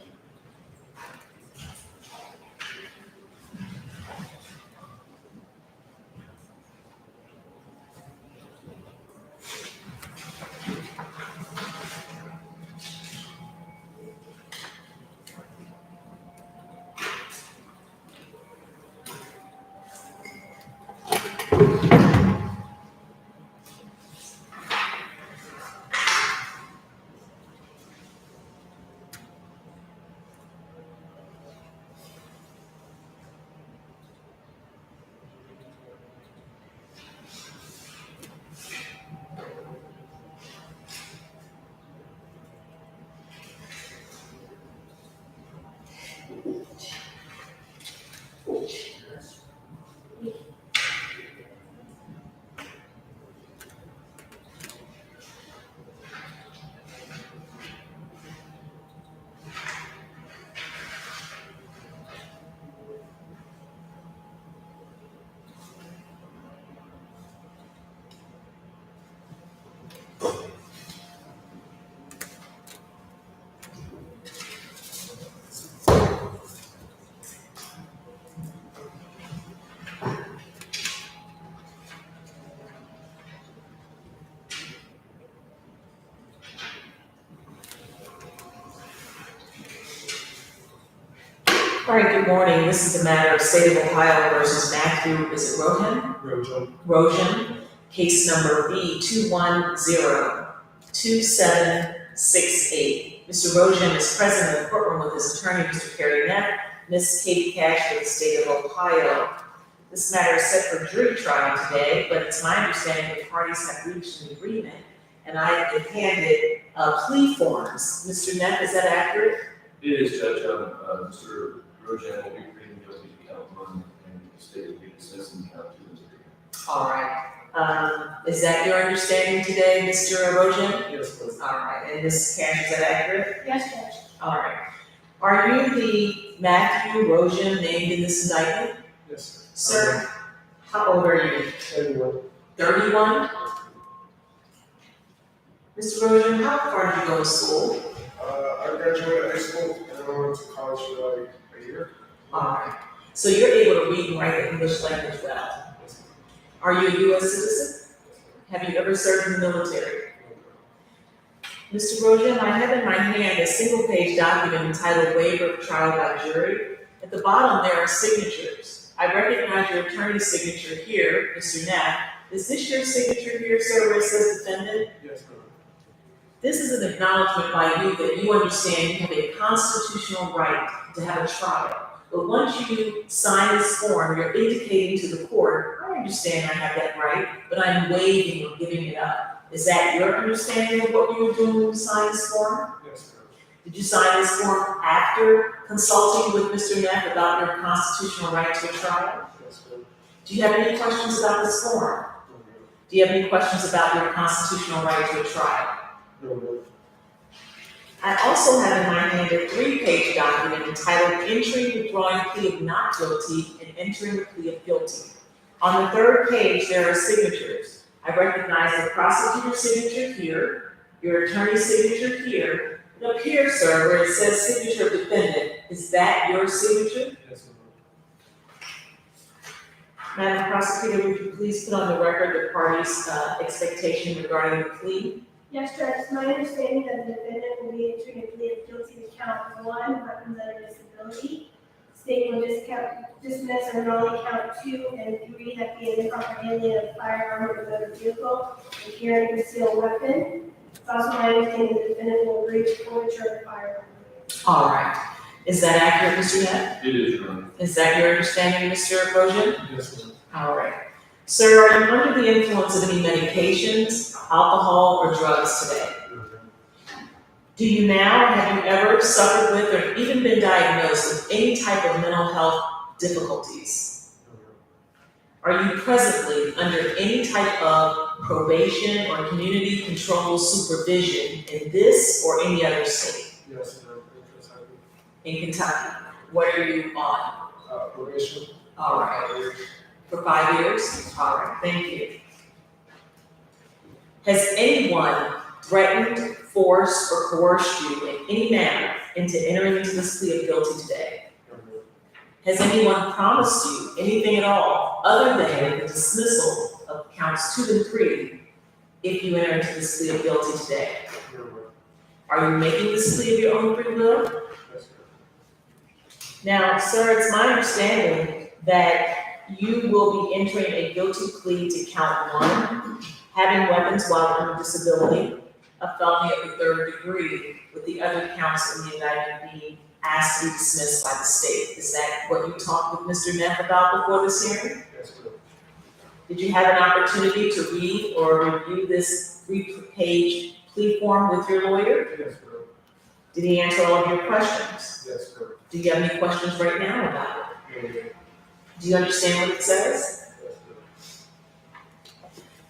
you. All right, good morning. This is the matter of State of Ohio versus Matthew, is it Rohan? Rojan, case number B2102768. Mr. Rojan is present in the courtroom with his attorney, Mr. Kerry Neff, Ms. Katie Cash for the State of Ohio. This matter is set for jury trial today, but it's my understanding the parties have reached an agreement, and I have been handed plea forms. Mr. Neff, is that accurate? It is, Judge. Mr. Rojan will be pleading guilty to count 1 and the state will be dismissing count 2 as agreed. All right. Is that your understanding today, Mr. Rojan? Yes, please. All right, and Ms. Cash, is that accurate? Yes, Judge. All right. Are you the Matthew Rojan named in this indictment? Yes, sir. Sir, how old are you? 31? Mr. Rojan, how far did you go to school? I graduated high school and I went to college for like a year. All right. So you're able to read and write the English language well. Are you a U.S. citizen? Have you ever served in the military? Mr. Rojan, I have in my hand a single-page document entitled Waiver of Trial by Jury. At the bottom, there are signatures. I recognize your attorney's signature here, Mr. Knapp. Is this your signature here, sir, where it says defendant? Yes, ma'am. This is an acknowledgement by you that you understand you have a constitutional right to have a trial. But once you sign this form, you're indicating to the court, I understand I have that right, but I'm waiving or giving it up. Is that your understanding of what you were doing when you signed this form? Yes, ma'am. Did you sign this form after consulting with Mr. Neff about your constitutional right to a trial? Yes, ma'am. Do you have any questions about this form? Do you have any questions about your constitutional right to a trial? No, ma'am. I also have in my hand a 3-page document entitled Entering, Withdrawing Plea of Not Guilty and Entering the Plea of Guilty. On the 3rd page, there are signatures. I recognize the prosecutor's signature here, your attorney's signature here. Up here, sir, where it says signature of defendant, is that your signature? Yes, ma'am. Madam Prosecutor, would you please put on the record the party's expectation regarding the plea? Yes, Judge, it's my understanding that the defendant will be entering a plea of guilty to count 1, weapons under disability. State will dismiss or nullly count 2 and 3, that be an improper handling of firearm or motor vehicle and carrying a concealed weapon. It's also my understanding the defendant will agree to forfeiture the firearm. All right. Is that accurate, Mr. Neff? It is, Your Honor. Is that your understanding, Mr. Rojan? Yes, ma'am. All right. Sir, are you under the influence of any medications, alcohol, or drugs today? Do you now, have you ever suffered with or even been diagnosed with any type of mental health difficulties? Are you presently under any type of probation or community control supervision in this or any other state? Yes, ma'am. In Kentucky. What are you on? Probation. All right. For 5 years? All right, thank you. Has anyone threatened, forced, or coerced you in any manner into entering into this plea of guilty today? Has anyone promised you anything at all other than the dismissal of counts 2 and 3 if you enter into this plea of guilty today? Are you making this plea of your own free will? Yes, ma'am. Now, sir, it's my understanding that you will be entering a guilty plea to count 1, having weapons while under disability, a felony of the 3rd degree, with the other counts in the indictment being asked to be dismissed by the state. Is that what you talked with Mr. Neff about before this hearing? Yes, ma'am. Did you have an opportunity to read or review this 3-page plea form with your lawyer? Yes, ma'am. Did he answer all of your questions? Yes, ma'am. Do you have any questions right now about it? No, ma'am. Do you understand what it says? Yes, ma'am.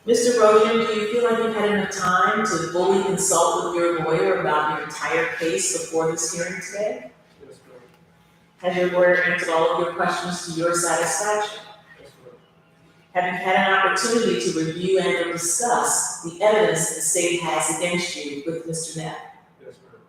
Mr. Rojan, do you feel like you've had enough time to fully consult with your lawyer about your entire case before this hearing today? Yes, ma'am. Has your lawyer answered all of your questions to your satisfaction? Yes, ma'am. Have you had an opportunity to review and or discuss the evidence the state has against you with Mr. Neff? Yes, ma'am.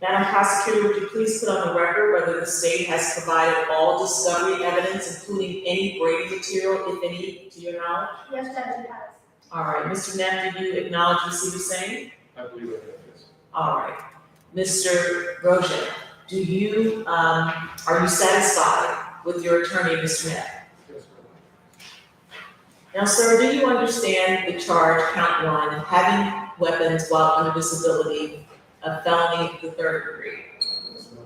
Madam Prosecutor, would you please put on the record whether the state has provided all discovery evidence, including any Brady material, if any, to your knowledge? Yes, Judge, it has. All right, Mr. Neff, do you acknowledge receiver saying? I believe I have, yes. All right. Mr. Rojan, Do you, are you satisfied with your attorney, Mr. Knapp? Yes, ma'am. Now, sir, do you understand the charge, count one, having weapons while under disability, a felony of the 3rd degree? Yes, ma'am.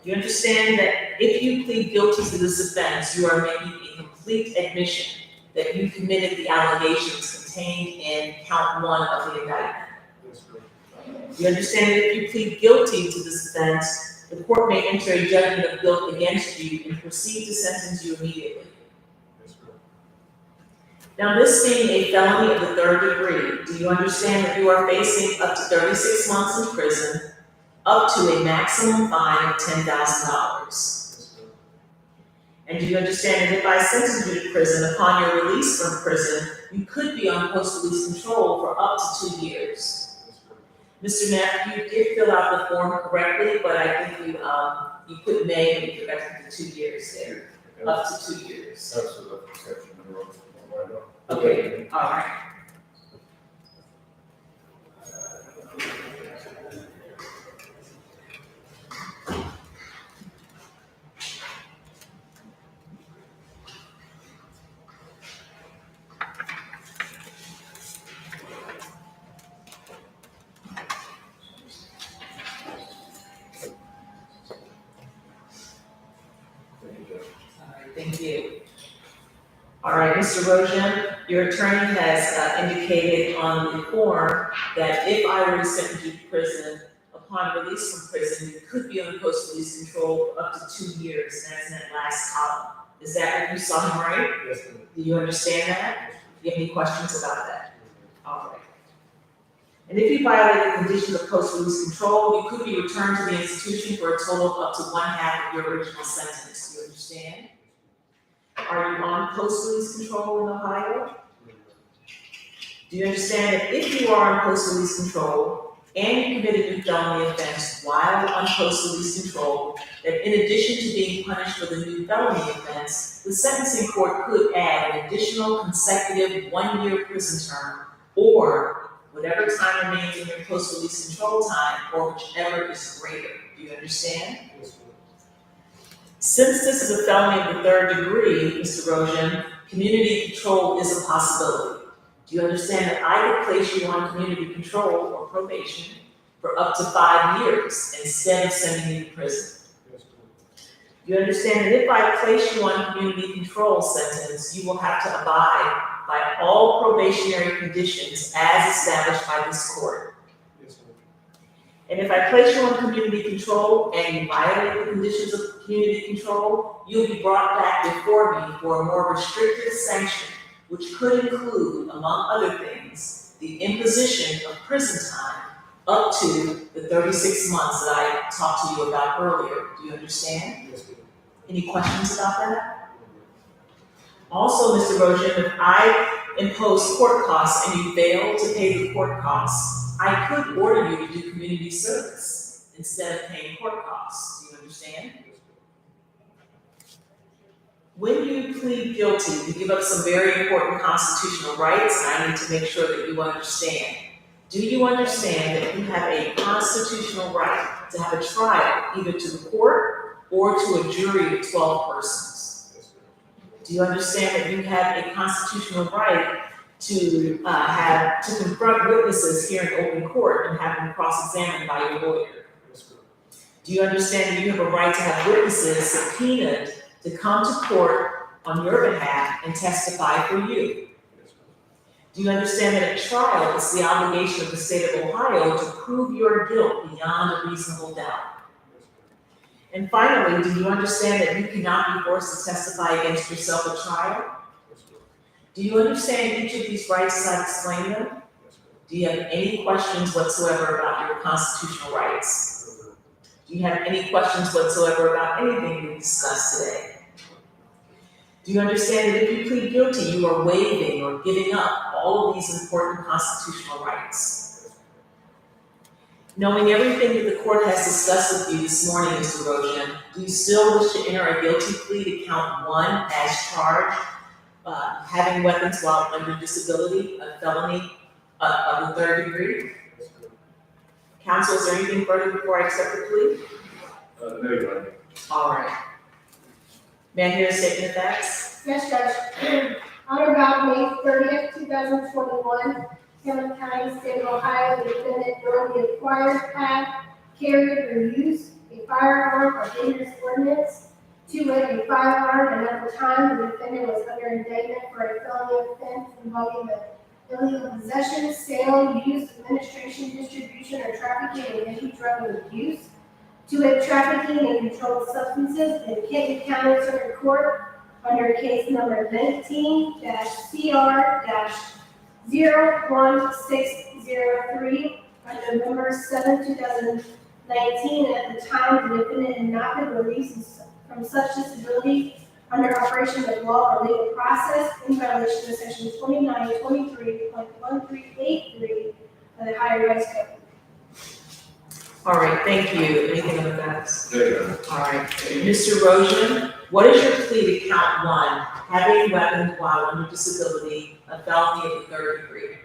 Do you understand that if you plead guilty to this offense, you are making a complete admission that you committed the allegations contained in count one of the indictment? Yes, ma'am. Do you understand that if you plead guilty to this offense, the court may enter a judgment of guilt against you and proceed to sentence you immediately? Yes, ma'am. Now, this being a felony of the 3rd degree, do you understand that you are facing up to 36 months in prison, up to a maximum fine of $10,000? Yes, ma'am. And do you understand that if I sentence you to prison, upon your release from prison, you could be on post-release control for up to 2 years? Yes, ma'am. Mr. Knapp, you did fill out the form correctly, but I think you put may and you corrected the 2 years there, up to 2 years. That's the exception in the rule. Okay, all right. Thank you. All right, Mr. Rojan, your attorney has indicated on the form that if I were to sentence you to prison, upon release from prison, you could be on post-release control for up to 2 years, and that's in that last column. Is that what you saw him right? Yes, ma'am. Do you understand that? Do you have any questions about that? All right. And if you violate the conditions of post-release control, you could be returned to the institution for a total of up to 1/2 of your original sentence. Do you understand? Are you on post-release control in Ohio? Do you understand that if you are on post-release control and you committed a new felony offense while on post-release control, that in addition to being punished for the new felony offense, the sentencing court could add an additional consecutive 1-year prison term or whatever time remains in your post-release control time or whichever is greater. Do you understand? Yes, ma'am. Since this is a felony of the 3rd degree, Mr. Rojan, community control is a possibility. Do you understand that I could place you on community control or probation for up to 5 years instead of sending you to prison? Yes, ma'am. Do you understand that if I place you on community control sentence, you will have to abide by all probationary conditions as established by this court? Yes, ma'am. And if I place you on community control and you violate the conditions of community control, you'll be brought back before me for a more restrictive sanction, which could include, among other things, the imposition of prison time up to the 36 months that I talked to you about earlier. Do you understand? Yes, ma'am. Any questions about that? Also, Mr. Rojan, if I impose court costs and you fail to pay the court costs, I could order you to do community service instead of paying court costs. Do you understand? When you plead guilty, you give up some very important constitutional rights, and I need to make sure that you understand. Do you understand that you have a constitutional right to have a trial, either to the court or to a jury of 12 persons? Yes, ma'am. Do you understand that you have a constitutional right to confront witnesses here in open court and have them cross-examined by your lawyer? Yes, ma'am. Do you understand that you have a right to have witnesses subpoenaed to come to court on your behalf and testify for you? Yes, ma'am. Do you understand that at trial, it's the obligation of the state of Ohio to prove your guilt beyond a reasonable doubt? Yes, ma'am. And finally, do you understand that you cannot be forced to testify against yourself at trial? Yes, ma'am. Do you understand each of these rights as I explained them? Yes, ma'am. Do you have any questions whatsoever about your constitutional rights? No, ma'am. Do you have any questions whatsoever about anything we discussed today? Do you understand that if you plead guilty, you are waiving or giving up all of these important constitutional rights? Knowing everything that the court has discussed with you this morning, Mr. Rojan, do you still wish to enter a guilty plea to count 1 as charged, having weapons while under disability, a felony of the 3rd degree? Yes, ma'am. Counsel, is there anything further before I accept the plea? No, Your Honor. All right. May I hear a statement of facts? Yes, Judge. On about May 30th, 2021, Cameron County, State of Ohio, the defendant knowingly acquired, had, carried, or used a firearm or dangerous ordinance to wit, a firearm, and at the time the defendant was under indictment for a felony offense involving the illegal possession, sale, use, administration, distribution, or trafficking in any drug abuse, to wit, trafficking in controlled substances in Kenton County Circuit Court under case number 19-CR-01603 on November 7, 2019. At the time, the defendant had not been released from such disability under operation of law or legal process in violation of section 2923.1383 of the Ohio Revised Code. All right, thank you. Anything on the facts? No, Your Honor. All right. Mr. Rojan, what is your plea to count one, having weapons while under disability, a felony of the third degree?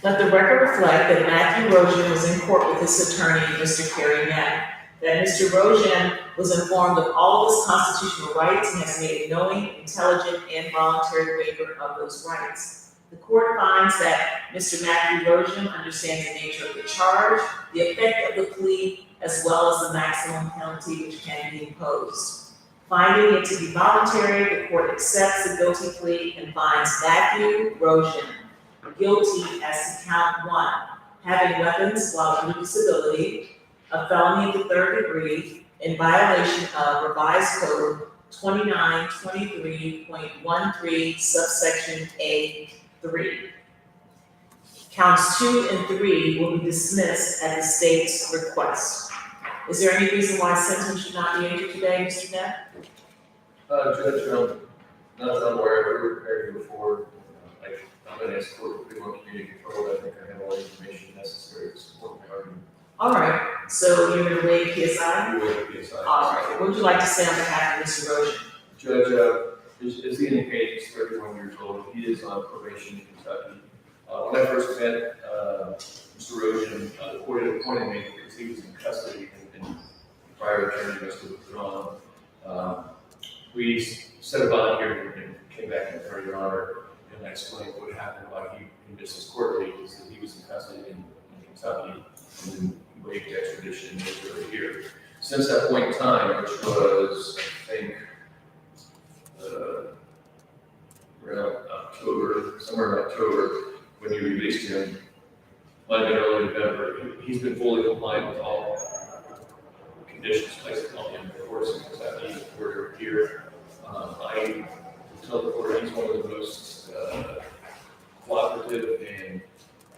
Let the record reflect that Matthew Rojan was in court with his attorney, Mr. Kerry Knapp, that Mr. Rojan was informed of all of his constitutional rights and has made a knowing, intelligent, and voluntary waiver of those rights. The court finds that Mr. Matthew Rojan understands the nature of the charge, the effect of the plea, as well as the maximum penalty which can be imposed. Finding it to be voluntary, the court accepts the guilty plea and finds Matthew Rojan guilty as to count one, having weapons while under disability, a felony of the third degree, in violation of Revised Code 2923.13 subsection A3. Counts 2 and 3 will be dismissed at the state's request. Is there any reason why a sentence should not be entered today, Mr. Knapp? Judge, not that I'm aware of, we were prepared before. I'm going to ask for more community control. I think I have all the information necessary to support my argument. All right, so you're going to waive PSI? You will be assigned. All right, what would you like to say on behalf of Mr. Rojan? Judge, as he indicated, he's 31 years old. He is on probation in Kentucky. When I first met Mr. Rojan, the court had appointed me because he was in custody and prior attorney was withdrawn. We set a bond hearing and came back in front of Your Honor, and I explained what happened, why he missed his court date, is that he was in custody in Kentucky and then waived extradition and moved over here. Since that point in time, which was, I think, around October, somewhere in October, when you released him, might have been early November, he's been fully compliant with all conditions placed upon him. Of course, in Kentucky, we're here. I tell the court he's one of the most cooperative and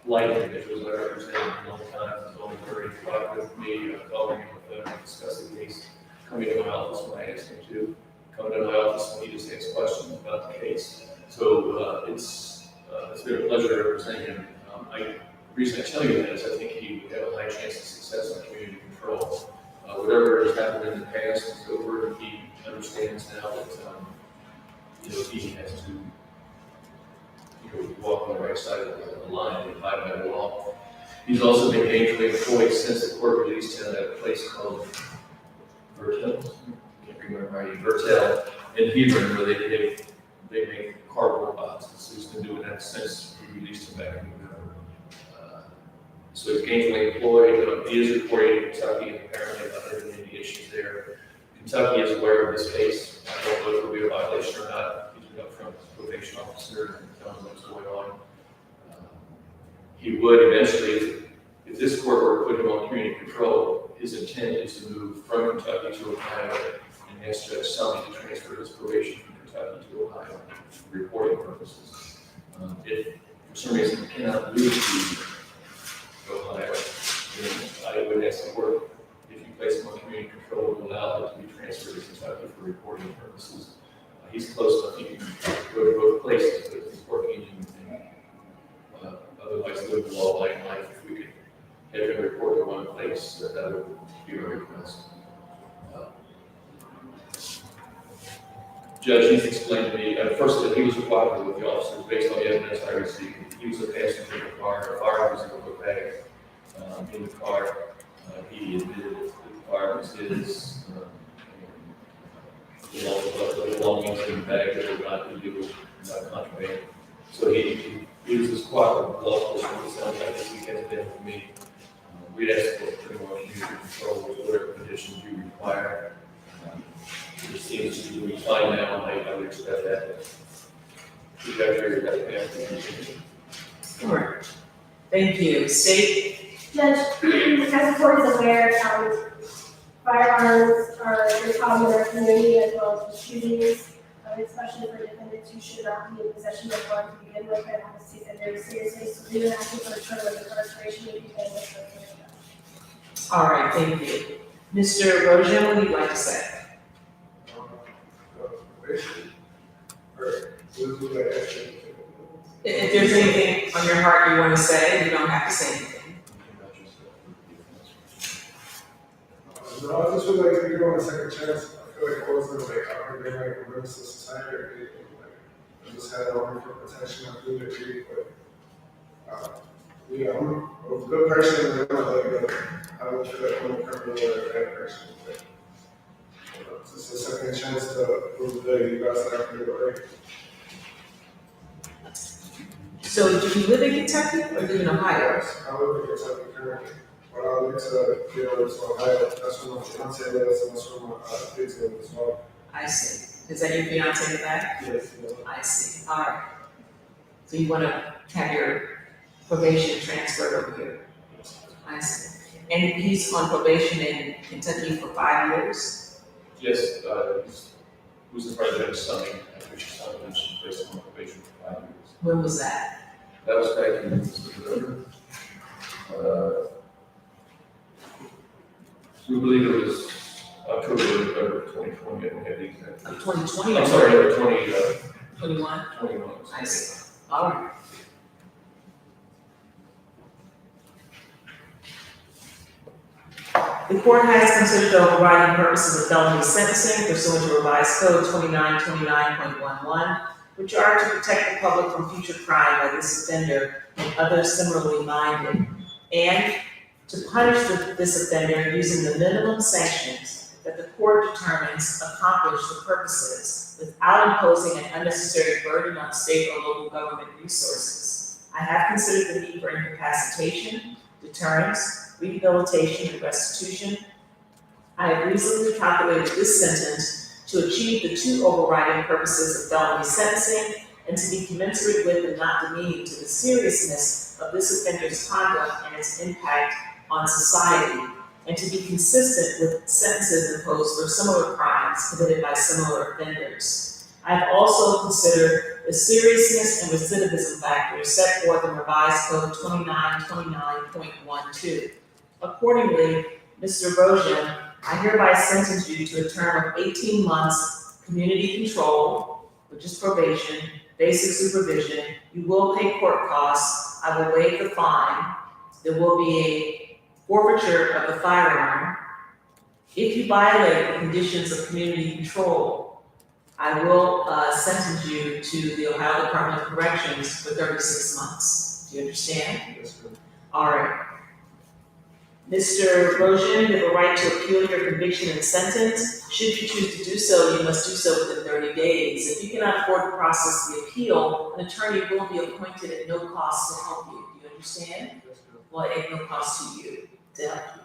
polite individuals I've ever represented in a long time. He's always very cooperative with me, calling me on the phone, discussing these, coming to my office when I ask him to, coming to my office when he just asks questions about the case. So it's been a pleasure representing him. The reason I tell you that is I think he would have a high chance of success in community control. Whatever has happened in the past is over, and he understands now that he has to walk on the right side of the line and abide by the law. He's also been gainfully employed since the court released him at a place called Vertel. Can't remember how you Vertel in Hebron, where they make cardboard boxes. So he's been doing that since we released him back in November. So he's gainfully employed. He is reporting in Kentucky, and apparently not having any issues there. Kentucky is aware of this case. I don't know if it will be a violation or not. He's been up front with the probation officer and telling what's going on. He would eventually, if this court were to put him on community control, his intent is to move from Kentucky to Ohio and ask Judge Sully to transfer his probation from Kentucky to Ohio for reporting purposes. If for some reason he cannot move to Ohio, then I would ask the court, if you place him on community control, to allow him to be transferred to Kentucky for reporting purposes. He's close enough, he can go to both places, but if he's working and otherwise live the law-abiding life, if we could have him report to one place, that would be a request. Judge, he's explained to me, first that he was cooperative with the officers based on the evidence I received. He was a passenger in the car, a fire was in the book bag in the car. He admitted that the fire was his, and all the belongings in the bag that were not illegal, not contraband. So he uses cooperative law enforcement, it sounds like this weekend has been with me. We'd ask for pretty much community control, whatever conditions you require. It seems to be fine now, and I would expect that. You got your, All right. Thank you. State, Judge, as the court is aware, firearms are a very common in our community as well as shootings, especially for defendants who should not be in possession of one to begin with, and have to take that very seriously. So we would ask you for a term of incarceration if you can. all right, thank you. Mr. Rojan, what would you like to say? If there's anything on your heart you want to say, you don't have to say anything. No, I just feel like if you're on a second chance, I feel like it wasn't like I heard they like a members of society or anything. Like, I just had an army for protection. I do agree, but yeah, I'm a good person, and I'm not like I don't feel like I'm a criminal or a bad person. But, just a second chance to prove that you guys have to do it right. So do you live in Kentucky or do you in Ohio? Yes, I live in Kentucky currently, but I like to get over to Ohio. That's where my fiance lives, and that's where my kids live as well. I see. Is that your fiance in the back? Yes. I see. All right. So you want to have your probation transferred over here? I see. And he's on probation in Kentucky for 5 years? yes, he was the president's son, which is how he placed on probation for 5 years. When was that? That was back in November. We believe it was October, November 2020, I don't have the exact. Of 2020? I'm sorry, November 21? 21. I see. All right. The court has considered the overriding purposes of felony sentencing pursuant to revised code 2929.11, which are to protect the public from future crime by this offender and others similarly minded, and to punish this offender using the minimum sanctions that the court determines accomplish the purposes without imposing an unnecessary burden on state or local government resources. I have considered the need for incapacitation, deterrence, rehabilitation, and restitution. I have reasonably calculated this sentence to achieve the two overriding purposes of felony sentencing and to be commensurate with and not demeaning to the seriousness of this offender's conduct and its impact on society, and to be consistent with sentences imposed for similar crimes committed by similar offenders. I have also considered the seriousness and recidivism factors set forth in revised code 2929.12. Accordingly, Mr. Rojan, I hereby sentence you to a term of 18 months, community control, which is probation, basic supervision. You will pay court costs. I will waive the fine. There will be a forfeiture of the firearm. If you violate the conditions of community control, I will sentence you to the Ohio Department of Corrections for 36 months. Do you understand? Yes, ma'am. All right. Mr. Rojan, you have a right to appeal your conviction and sentence. Should you choose to do so, you must do so within 30 days. If you cannot afford to process the appeal, an attorney will be appointed at no cost to help you. Do you understand? Yes, ma'am. Well, at no cost to you, to help you.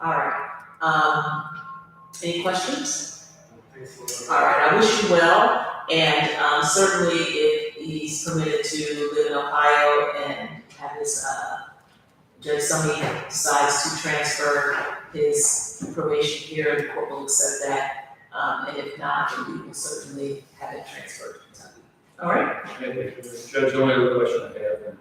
All right. Any questions? Thanks a All right, I wish you well, and certainly if he's permitted to live in Ohio and have his, Judge Summy decides to transfer his probation here, the court will accept that, and if not, then we will certainly have it transferred to Kentucky. All right? Judge, the only other question I have, and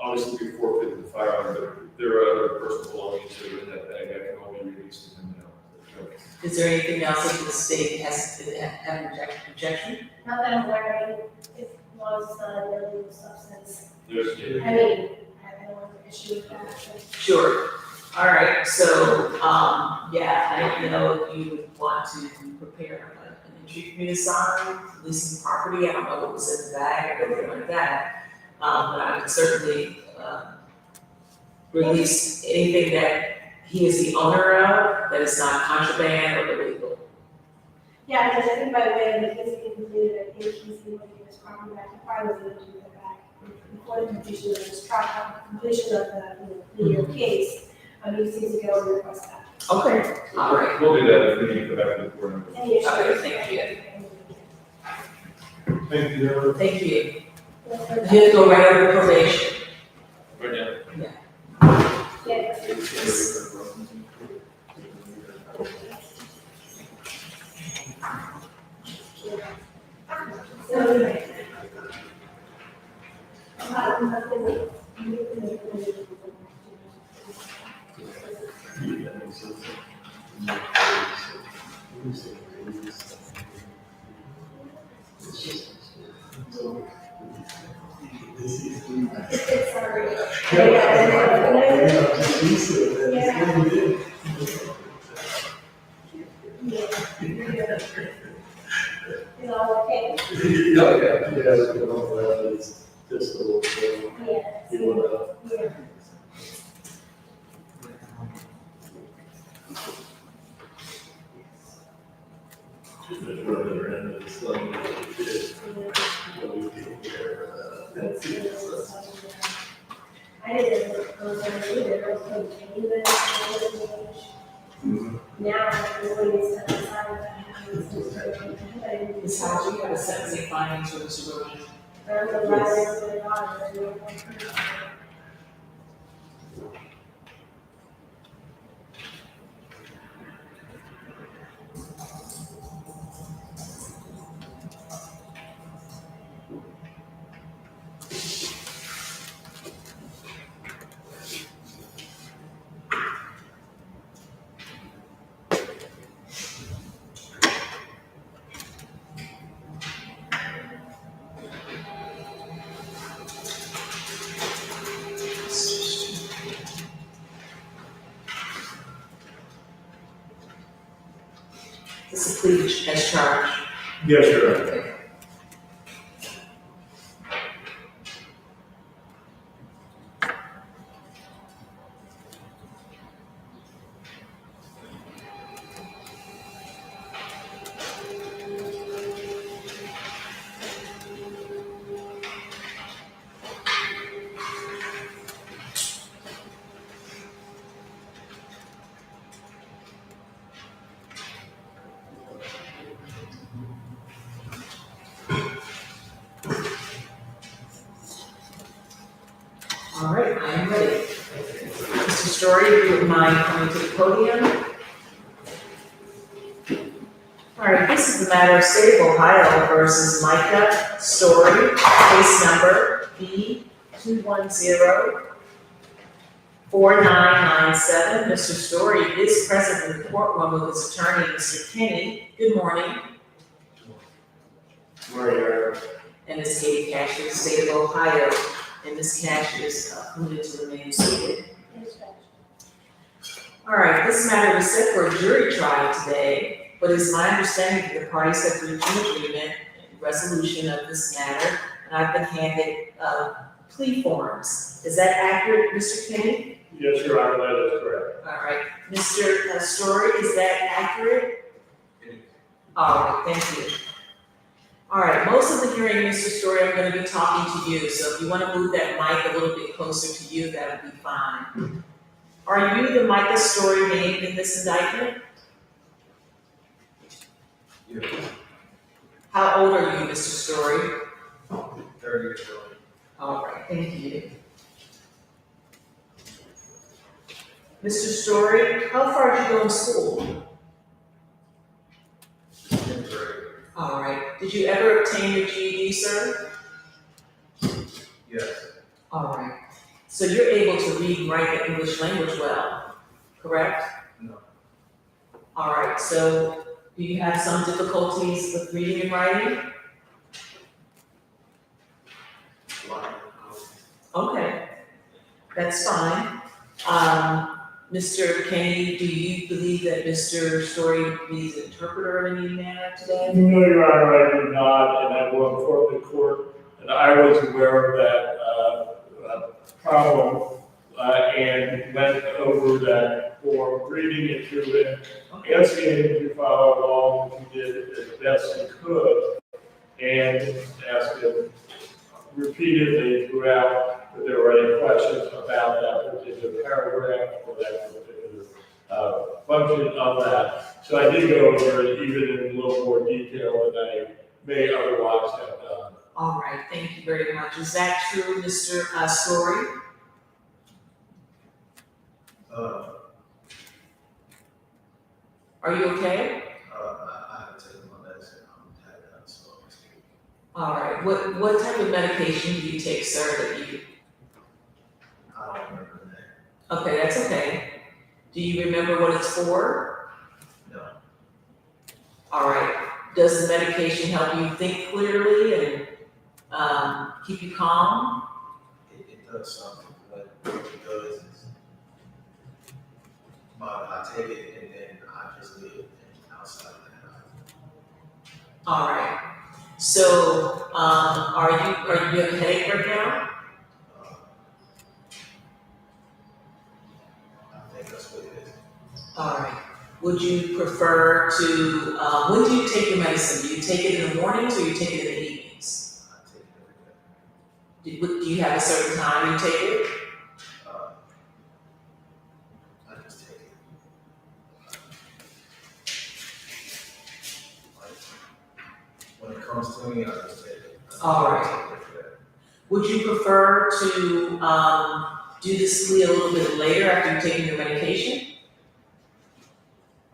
obviously we forfeited the firearm, but there are other personal belongings that are in that bag that can all be released and Is there anything else that the state has to have an objection? Not that I'm aware of, if it was no illegal substance. there's. I mean, I don't have an issue with that. Sure. All right, so, yeah, I don't know if you would want to prepare an entry community sign, leasing property, I don't know what was in the bag or anything like that. But I would certainly, release anything that he is the owner of, that is not contraband or illegal. Yeah, because I think by the way that this is completed, I think he's able to get his property back, he probably was able to get it back before the completion of this trial, completion of the year case. He seems to go and request that. Okay, all right. We'll do that if we need to go back to the board. Any issues? Okay, thank you. Thank you. Thank you. He'll go right over probation. Right now. Yeah. You know, okay. Just a little bit. Yeah. You wanna- Yeah. Just further in, it's like, we take care of that. That's it. I didn't either, now, everybody is set aside that. Ms. Howard, you have a sentencing finding to Mr. Williams. This is a plea as charged. Yes, sir. All right, I am ready. Mr. Story, if you wouldn't mind coming to the podium. All right, this is the matter of State of Ohio versus Micah Story, case number B2104997. Mr. Story is present in the courtroom with his attorney, Mr. Kenny. Good morning. And Ms. Katie Cash of the State of Ohio. And Ms. Cash is permitted to remain seated. All right, this matter was set for a jury trial today, but it's my understanding that the parties have reached an agreement and resolution of this matter, and I've been handed plea forms. Is that accurate, Mr. Kenny? Yes, Your Honor, that is correct. All right, Mr. Story, is that accurate? All right, thank you. All right, most of the hearing, Mr. Story, I'm going to be talking to you, so if you want to move that mic a little bit closer to you, that would be fine. Are you the Micah Story named in this indictment? Yes. How old are you, Mr. Story? 30 years old. All right, thank you. Mr. Story, how far did you go in school? All right, did you ever obtain your GED, sir? Yes. All right, so you're able to read and write the English language well, correct? No. All right, so do you have some difficulties with reading and writing? Okay, that's fine. Mr. Kenny, do you believe that Mr. Story needs an interpreter in any manner today? No, Your Honor, I do not, and I will inform the court, and I was aware of that problem and went over that form, reading it through it, asking him to follow along, which he did as best he could, and asked him repeatedly throughout if there were any questions about that particular paragraph or that particular function of that. So I did go over it even in a little more detail than I may otherwise have done. All right, thank you very much. Is that true, Mr. Story? Are you okay? I haven't taken my medicine, I'm having that slow. All right, what type of medication do you take, sir, that you? I don't remember the name. Okay, that's okay. Do you remember what it's for? No. All right, does the medication help you think clearly and keep you calm? It does something, but what it does is, I take it and then I just live outside of that. All right. So, are you have a headache right now? I think that's what it is. All right. Would you prefer to, when do you take your medicine? Do you take it in the mornings or you take it in the evenings? I take it every day. Do you have a certain time you take it? I just take it. When it comes to me, I just take it. All right. Would you prefer to do this sleep a little bit later after you've taken your medication?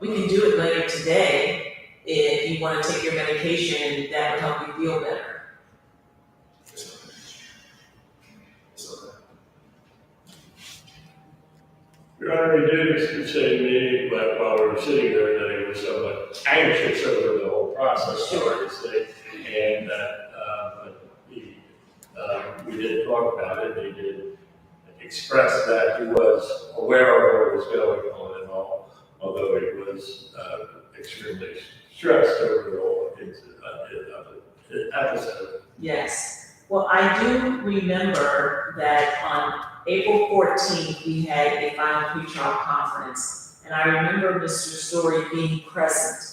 We can do it later today if you want to take your medication. That would help you feel better. It's okay. Your Honor, he did say to me, but while we were sitting there, that he was somewhat anxious over the whole process, obviously, and that, we did talk about it, he did express that he was aware of what was going on and all, although he was extremely stressed over the whole episode. Yes. Well, I do remember that on April 14th, we had a final pretrial conference, and I remember Mr. Story being present.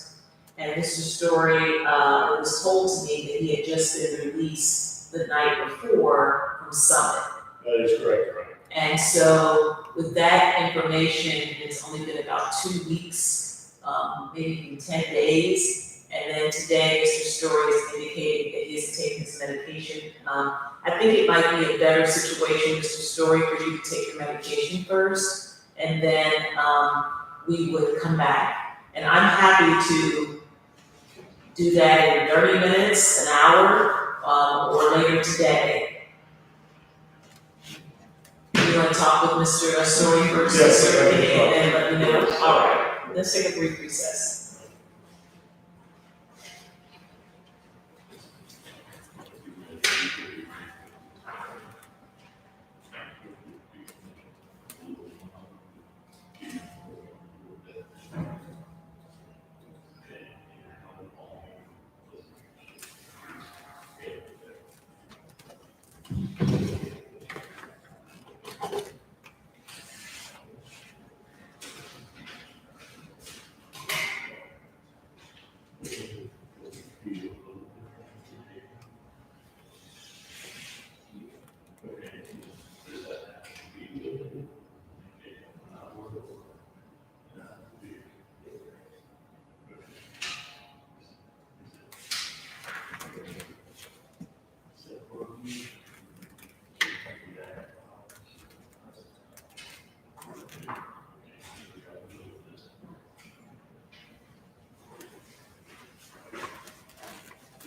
And Mr. Story, it was told to me that he had just been released the night before from Summit. That is correct, right? And so with that information, it's only been about 2 weeks, maybe even 10 days. And then today, Mr. Story is indicating that he has taken his medication. I think it might be a better situation, Mr. Story, for you to take your medication first, and then we would come back. And I'm happy to do that in 30 minutes, an hour, or later today. You want to talk with Mr. Story first? Yes, Mr. I can King, talk. and then let me know? All right, let's take a brief recess.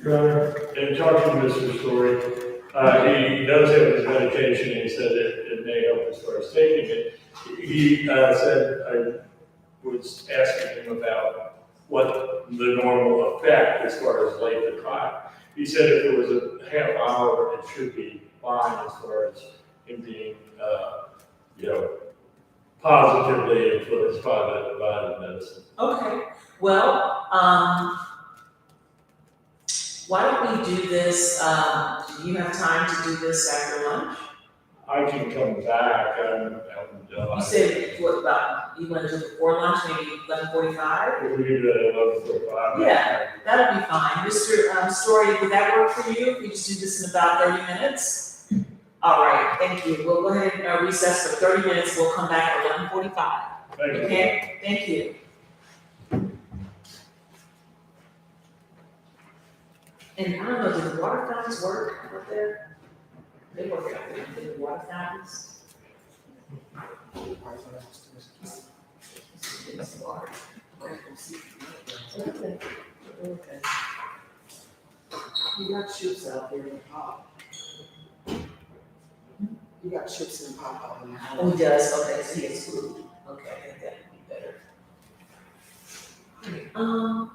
Your Honor, in talking to Mr. Story, he does have his medication, and he said it may help as far as taking it. He said, I was asking him about what the normal effect as far as late to time. He said if it was a half hour, it should be fine as far as him being, positively influenced by the medicine. Okay, well, why don't we do this, do you have time to do this after lunch? I can come back and, You said, what about, you wanna do it before lunch, maybe 11:45? if we do it at 11:45. Yeah, that'll be fine. Mr. Story, would that work for you? If we just do this in about 30 minutes? All right, thank you. We'll go ahead and recess for 30 minutes. We'll come back at 11:45. Thank you. Okay, thank you. And I don't know, do the water fountains work out there? They work out there, do the water fountains? It's water. Okay. Okay. You got chips out there in the pot. You got chips in the pot out there. Oh, he does, okay, so he has food. Okay, I think that would be better.